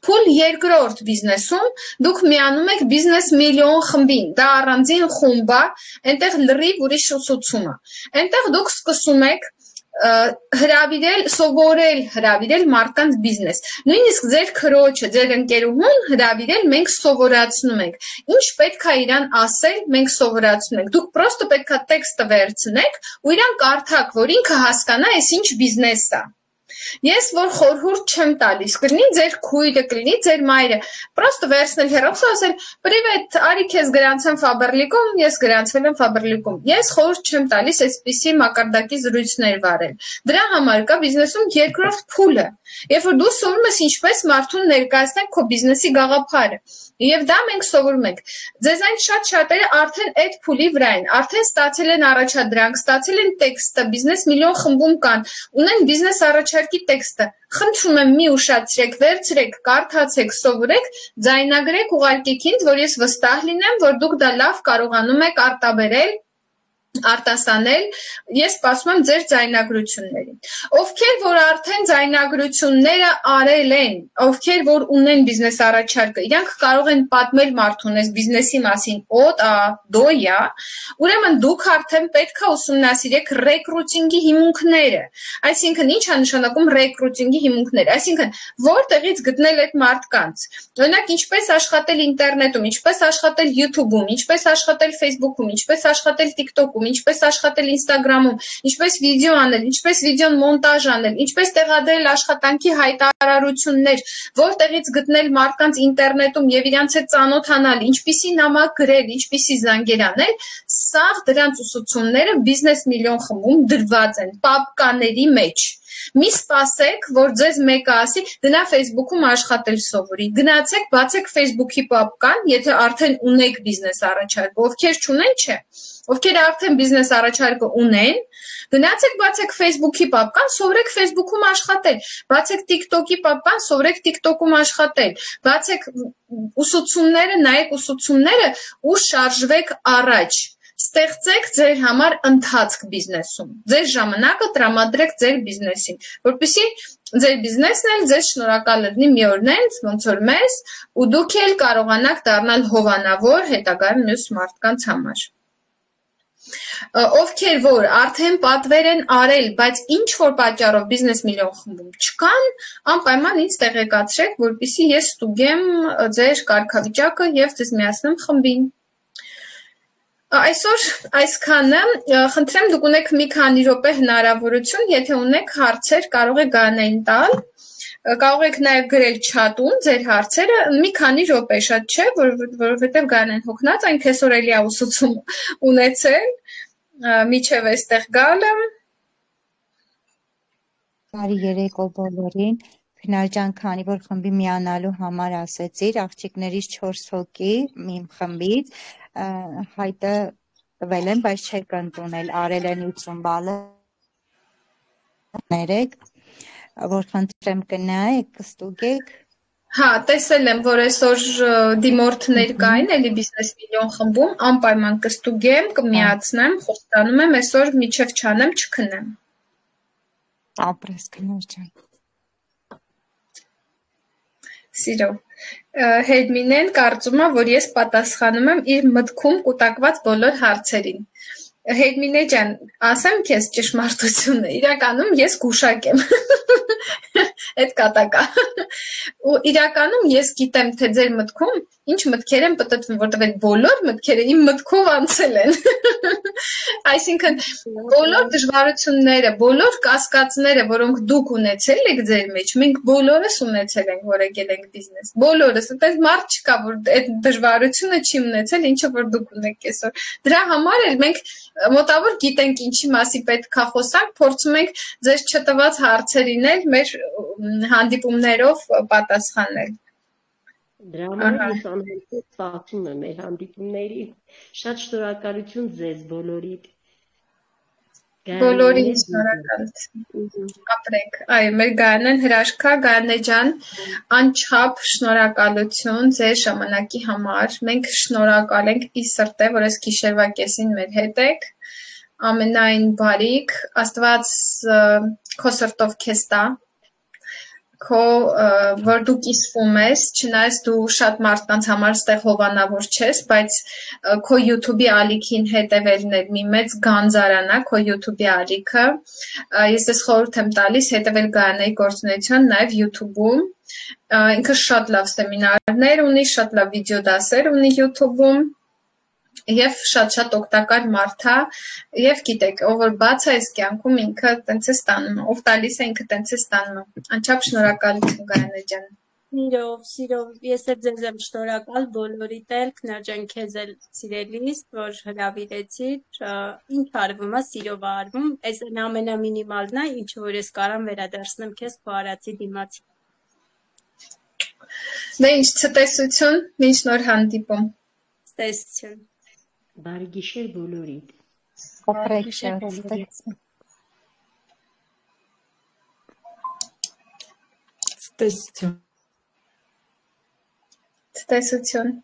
Փուլ երկրորդ բիզնեսում դուք միանում եք բիզնես միլիոն խմբին։ Դա առանձին խումբ է, այնտեղ լրիվ ուրիշ ուսուցում է։ Այնտեղ դուք սկսում եք հրավիրել, սովորել հրավիրել մարդկանց բիզնես։ Նույնիսկ ձեր քրոջը, ձեր ընկերուհուն հրավիրել մենք սովորացնում ենք։ Ինչ պետք է իրան ասել, մենք սովորացնում ենք։ Դուք պրոստը պետք է տեքստը վերցնեք ու իրան կարդաք, որ ինքը հասկանա, այս ինչ բիզնես է։ Ես որ խորհուրդ չեմ տալիս, կլինի ձեր քույրը, կլինի ձեր մայրը, պրոստը վերցնել հեռախոս ասել, «Պրիվետ, արի քեզ գրանցեմ Ֆաբերլիկում», ես գրանցվել եմ Ֆաբերլիկում։ Ես խորհուրդ չեմ տալիս այսպիսի մակարդակի զրույցներ վարել։ Դրա համար կա բիզնեսում երկրորդ փուլը, երբ որ դու սովորում ես ինչպես մարդուն ներկայացնել քո բիզնեսի գաղափարը։ Եվ դա մենք սովորում ենք։ Ձեզանից շատ-շատերը արդեն այդ փուլի վրա են, արդեն ստացել են առաջադրանք, ստացել են տեքստը, բիզնես միլիոն խմբում կան, ունեն բիզնես առաջարկի տեքստը։ Խնդրում եմ մի ուշացրեք, վերցրեք, կարդացեք, սովորեք, ձայնագրեք, ուղարկեք ինձ, որ ես վստահ լինեմ, որ դուք դա լավ կարողանում եք արտաբերել, արտասանել, ես սպասում եմ ձեր ձայնագրություններին։ Ովքեր որ արդեն ձայնագրությունները արել են, ովքեր որ ունեն բիզնես առաջարկը, իրանք կարող են պատմել մարդուն այս բիզնեսի մասին, դոյա, ուրեմն դուք արդեն պետք է ուսումնասիրեք ռեկրուտինգի հիմունքները։ Այսինքն ինչ է նշանակում ռեկրուտինգի հիմունքները, այսինքն որտեղից գտնել այդ մարդկանց։ Օրինակ ինչպես աշխատել ինտերնետում, ինչպես աշխատել YouTube-ում, ինչպես աշխատել Facebook-ում, ինչպես աշխատել TikTok-ում, ինչպես աշխատել Instagram-ում, ինչպես վիդեո անել, ինչպես վիդեոն մոնտաժ անել, ինչպես տեղադրել աշխատանքի հայտարարություններ, որտեղից գտնել մարդկանց ինտերնետում եւ իրանց հետ ծանոթանալ, ինչպիսի նամակ գրել, ինչպիսի զանգեր անել, սաղ դրանց ուսուցումները բիզնես միլիոն խմբում դրված են պապկաների մեջ։ Մի սպասեք, որ ձեզ մեկը ասի, գնա Facebook-ում աշխատել սովորի։ Գնացեք, բացեք Facebook-ի պապկան, եթե արդեն ունեք բիզնես առաջարկ, ովքեր չունեն, չէ։ Ովքեր արդեն բիզնես առաջարկը ունեն, գնացեք բացեք Facebook-ի պապկան, սովորեք Facebook-ում աշխատել, բացեք TikTok-ի պապկան, սովորեք TikTok-ում աշխատել, բացեք ուսուցումները, նայեք ուսուցումները ու շարժվեք առաջ։ Ստեղծեք ձեր համար ընթացք բիզնեսում։ Ձեր ժամանակը տրամադրեք ձեր բիզնեսին, որպեսզի ձեր բիզնեսն էլ ձեզ շնորհակալ լինի մի օրնենց, ոնց որ մեզ, ու դուք էլ կարողանաք դառնալ հովանավոր հետագայում մյուս մարդկանց համար։ Ովքեր որ արդեն պատվեր են արել, բայց ինչ որ պատճառով բիզնես միլիոն խմբում չկան, անպայման ինձ տեղեկացրեք, որպեսզի ես ստուգեմ ձեր կարգավիճակը եւ ձեզ միացնեմ խմբին։ Այսօր այսքանը, խնդրեմ դուք ունեք մի քանի րոպե հնարավորություն, եթե ունեք հարցեր, կարող եք գանային տալ, կարող եք նաև գրել չաթում ձեր հարցերը, մի քանի րոպե, շատ չէ, որովհետև գանային հոգնած, այն քեսօր էլի ա ուսուցում ունեցել, միջև այստեղ գալը։ Բարի երեկո բոլորին, Քնար ջան, քանի որ խմբի միանալու համար ասեցիր, աղջիկներից 4 հոգի իմ խմբից հայտը տվել են, բայց չեք ընդունել, արել են 80 բալը ներեք, որ խնդրեմ կնայեք, կստուգեք։ Հա, տեսել եմ, որ այսօր դիմորդներ կային, էլի բիզնես միլիոն խմբում, անպայման կստուգեմ, կմիացնեմ, խոստանում եմ, այսօր միջև չանեմ, չքնեմ։ Ապրես Քնար ջան։ Սիրո, Հերմինեն կարծում է, որ ես պատասխանում եմ իր մտքում կուտակված բոլոր հարցերին։ Հերմինե ջան, ասեմ քեզ ճշմարտությունը, իրականում ես գուշակ եմ։ Այդ կատակա։ Ու իրականում ես գիտեմ, թե ձեր մտքում ինչ մտքեր են պատտվում, որտեղ այդ բոլոր մտքերը իմ մտքով անցել են։ Այսինքն բոլոր դժվարությունները, բոլոր կասկածները, որոնք դուք ունեցել եք ձեր մեջ, մենք բոլորս ունեցել ենք, որ եկել ենք բիզնես։ Բոլորս, այդպես մարդ չկա, որ այդ դժվարությունը չի ունեցել, ինչը որ դուք ունեք այսօր։ Դրա համար էլ մենք մոտավոր գիտենք ինչի մասի պետք է խոսանք, փորձում ենք ձեզ չտված հարցերին էլ մեր հանդիպումներով պատասխանել։ Դրա համար ես անհետք սպասում եմ մեր հանդիպումների։ Շատ շնորհակալություն ձեզ բոլորիդ։ Բոլորին շնորհակալություն։ Ապրեք։ Այո, մեր Գայանեն հրաշքա, Գայանե ջան, անչափ շնորհակալություն ձեր ժամանակի համար։ Մենք շնորհակալ ենք ի սրտե, որ այս գիշերվա կեսին մեր հետ եք։ Ամենայն բարիք, Աստված քո սրտով քեզ տա, որ դու կիսվում ես, չնայած դու շատ մարդկանց համար ստեղ հովանավոր չես, բայց քո YouTube-ի ալիքին հետևելն է մի մեծ գանձարան է, քո YouTube-ի ալիքը։ Ես ես խորհուրդ եմ տալիս հետևել Գայանեի գործունեության նաև YouTube-ում։ Ինքը շատ լավ սեմինարներ ունի, շատ լավ վիդեոդասեր ունի YouTube-ում։ Եվ շատ օգտակար մարդ է, եւ գիտեք, ով որ բաց է այս կյանքում ինքը տենց է ստանում, ով տալիս է ինքը տենց է ստանում։ Անչափ շնորհակալություն Գայանե ջան։ Սիրով, ես էլ ձեզ եմ շնորհակալ բոլորիդ էլ, Քնար ջան, քեզ էլ սիրելիս, որ հրավիրեցիր, ինչ արվում է, սիրով է արվում, այս ամենամինիմալն է, ինչը որ ես կարամ վերադարձնեմ քեզ քո արածի դիմաց։ Դե ինչ ցտեսություն, մինչ նոր հանդիպում։ Ցտեսություն։ Բարի գիշեր բոլորիդ։ Ապրեք շատ ստեցում։ Ցտեսություն։ Ցտեսություն։